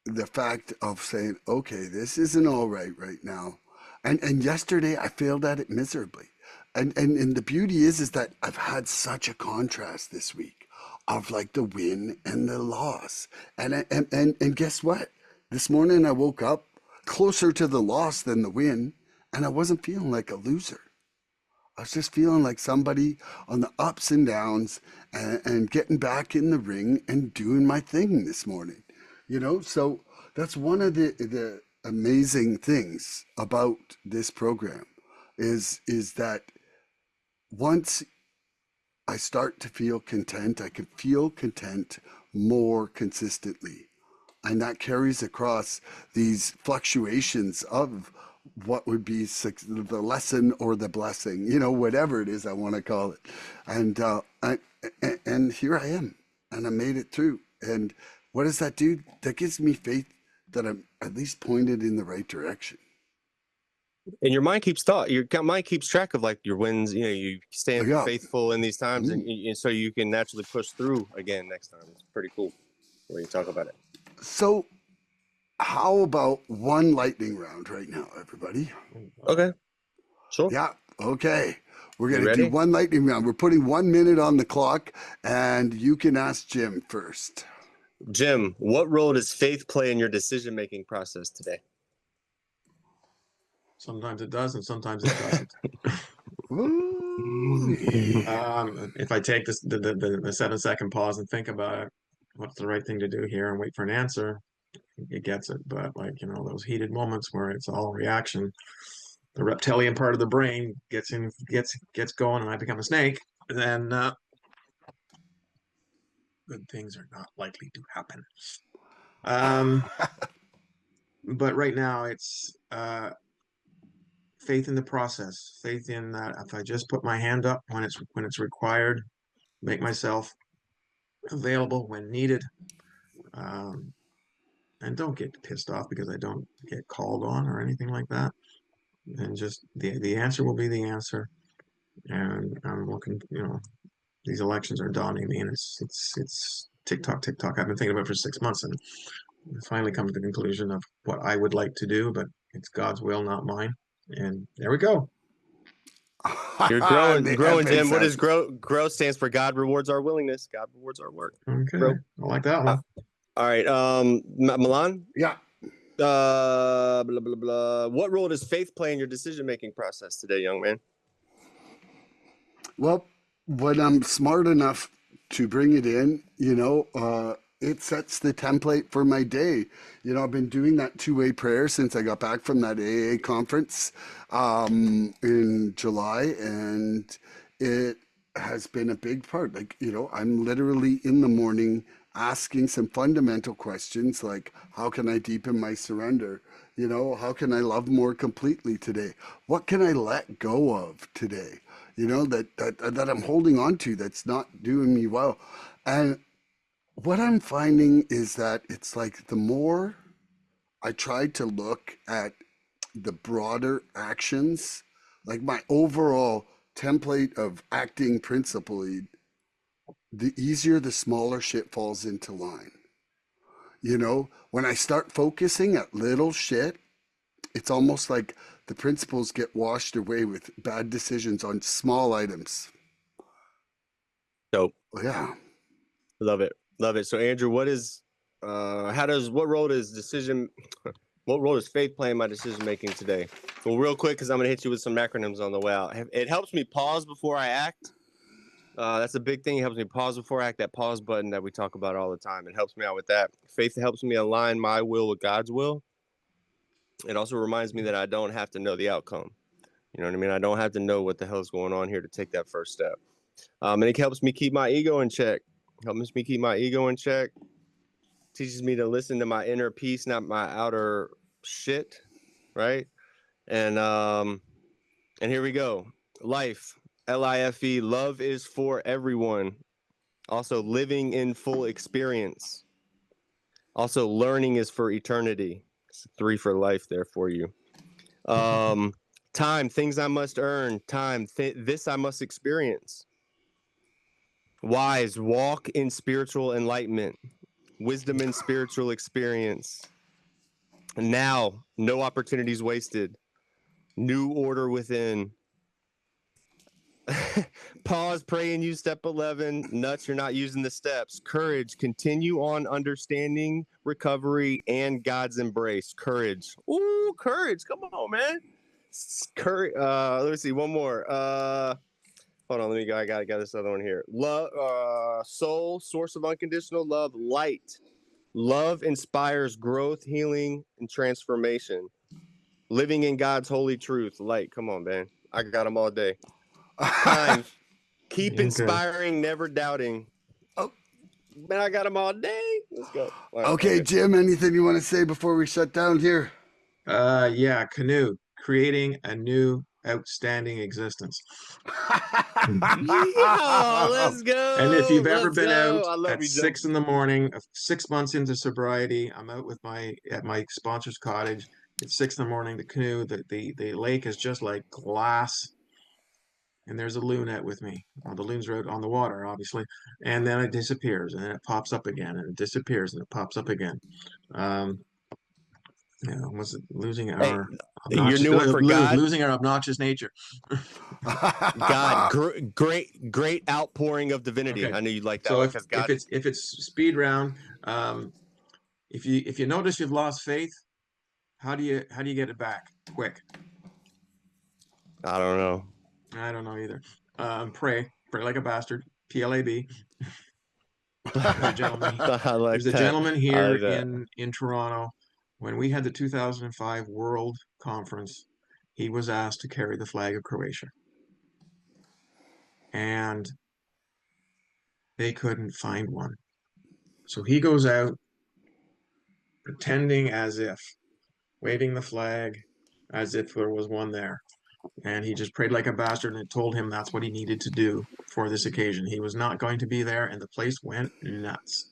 Speaker 1: the fact of saying, okay, this isn't all right now. And yesterday I failed at it miserably. And the beauty is that I've had such a contrast this week of like the win and the loss. And guess what? This morning I woke up closer to the loss than the win, and I wasn't feeling like a loser. I was just feeling like somebody on the ups and downs, and getting back in the ring and doing my thing this morning. So that's one of the amazing things about this program is that once I start to feel content, I can feel content more consistently. And that carries across these fluctuations of what would be the lesson or the blessing, whatever it is I want to call it. And here I am, and I made it through. And what does that do? That gives me faith that I'm at least pointed in the right direction.
Speaker 2: And your mind keeps track of like your wins. You stand
Speaker 1: Yeah.
Speaker 2: faithful in these times, and so you can naturally push through again next time. It's pretty cool when you talk about it.
Speaker 1: So, how about one lightning round right now, everybody?
Speaker 2: Okay, sure.
Speaker 1: Yeah. Okay. We're
Speaker 2: You
Speaker 1: going to do
Speaker 2: ready?
Speaker 1: one lightning round. We're putting 1 minute on the clock, and you can ask Jim first.
Speaker 2: Jim, what role does faith play in your decision-making process today?
Speaker 3: Sometimes it does, and sometimes it doesn't.
Speaker 1: Ooh, yeah.
Speaker 3: If I take this the 7-second pause and think about it, what's the right thing to do here, and wait for an answer, it gets it. But like, those heated moments where it's all reaction, the reptilian part of the brain gets going, and I become a snake, then good things are not likely to happen. But right now it's faith in the process, faith in that if I just put my hand up when it's required, make myself available when needed, um, and don't get pissed off because I don't get called on or anything like that. And just the answer will be the answer. And I'm looking, these elections are daunting me, and it's tick tock, tick tock. I've been thinking about it for 6 months, and finally come to the conclusion of what I would like to do, but it's God's will, not mine. And there we go.
Speaker 2: You're growing,
Speaker 1: The
Speaker 2: Jim. What
Speaker 1: FSS.
Speaker 2: does grow? Grow stands for God rewards our willingness. God rewards our work.
Speaker 3: Okay,
Speaker 2: Bro.
Speaker 3: I like that one.
Speaker 2: All right, Milan.
Speaker 1: Yeah.
Speaker 2: Blah blah blah. What role does faith play in your decision-making process today, young man?
Speaker 1: Well, when I'm smart enough to bring it in, it sets the template for my day. I've been doing that two-way prayer since I got back from that AA conference in July, and it has been a big part. Like, I'm literally in the morning asking some fundamental questions like, how can I deepen my surrender? How can I love more completely today? What can I let go of today? That I'm holding on to that's not doing me well. And what I'm finding is that it's like the more I try to look at the broader actions, like my overall template of acting principally, the easier the smaller shit falls into line. When I start focusing at little shit, it's almost like the principles get washed away with bad decisions on small items.
Speaker 2: Dope.
Speaker 1: Yeah.
Speaker 2: Love it. Love it. So Andrew, what role does faith play in my decision making today? Well, real quick, because I'm gonna hit you with some acronyms on the way out. It helps me pause before I act. That's a big thing. It helps me pause before I act. That pause button that we talk about all the time. It helps me out with that. Faith helps me align my will with God's will. It also reminds me that I don't have to know the outcome. You know what I mean? I don't have to know what the hell's going on here to take that first step. And it helps me keep my ego in check. Teaches me to listen to my inner peace, not my outer shit. right? And here we go. Life, LIFE, love is for everyone. Also, living in full experience. Also, learning is for eternity. It's 3 for life there for you. Time, things I must earn. Time, this I must experience. Wise, walk in spiritual enlightenment. Wisdom and spiritual experience. Now, no opportunities wasted. New order within. Pause, pray, and use step 11. Nuts, you're not using the steps. Courage, continue on understanding, recovery, and God's embrace. Courage. Ooh, courage. Come on, man. Courage. Let me see. One more. Hold on. Let me go. I got this other one here. Love, soul, source of unconditional love, light. Love inspires growth, healing, and transformation. Living in God's holy truth, light. Come on, man. I got them all day. Time. Keep inspiring, never doubting.
Speaker 1: Oh,
Speaker 2: man, I got them all day. Let's go. Right,
Speaker 1: okay, Jim, anything you want to say before we shut down here?
Speaker 3: Yeah, canoe, creating a new outstanding existence.
Speaker 2: Yeah, let's go.
Speaker 3: And if you've ever been out at
Speaker 2: you,
Speaker 3: 6 in the morning, 6 months into sobriety, I'm out with at my sponsor's cottage. It's 6 in the morning. The canoe, the lake is just like glass. And there's a loon out with me. Well, the loons are out on the water, obviously. And then it disappears, and then it pops up again, and it disappears, and it pops up again. Was it losing our
Speaker 2: your new one for God?
Speaker 3: Losing our obnoxious nature.
Speaker 2: God, great outpouring of divinity. Okay. I knew you'd like that.
Speaker 3: So
Speaker 2: one,
Speaker 3: if it's speed round, if you notice you've lost faith, how do you get it back quick?
Speaker 2: I don't know.
Speaker 3: I don't know either. Pray like a bastard. PLAB. There's a gentleman here in Toronto. When we had the 2005 World Conference, he was asked to carry the flag of Croatia. And they couldn't find one. So he goes out pretending as if, waving the flag as if there was one there. And he just prayed like a bastard, and it told him that's what he needed to do for this occasion. He was not going to be there, and the place went nuts.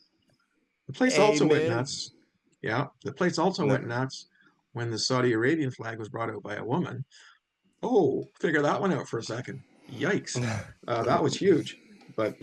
Speaker 3: The place also went nuts. Yeah, the place also went nuts when the Saudi Arabian flag was brought out by a woman. Oh, figure that one out for a second. Yikes. That was huge. But,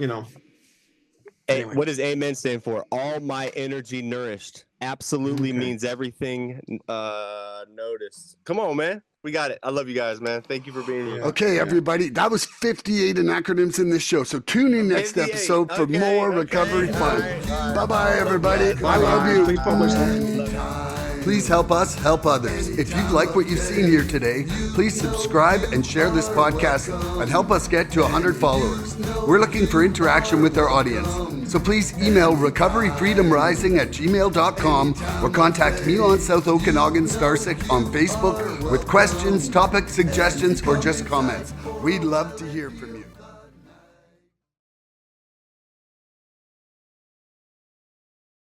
Speaker 3: anyway.
Speaker 2: What does amen stand for? All my energy nourished. Absolutely means everything noticed. Come on, man. We got it. I love you guys, man. Thank you for being here.
Speaker 1: Okay, everybody. That was 58 anacronyms in this show. So tune in next episode for more recovery fun. Right. Bye-bye, everybody. I love you.
Speaker 3: Please publish that.
Speaker 1: Please help us help others. If you like what you've seen here today, please subscribe and share this podcast and help us get to 100 followers. We're looking for interaction with our audience. So please email recoveryfreedomrising@gmail.com or contact Milan South Okanagan Starcic on Facebook with questions, topic suggestions, or just comments. We'd love to hear from you.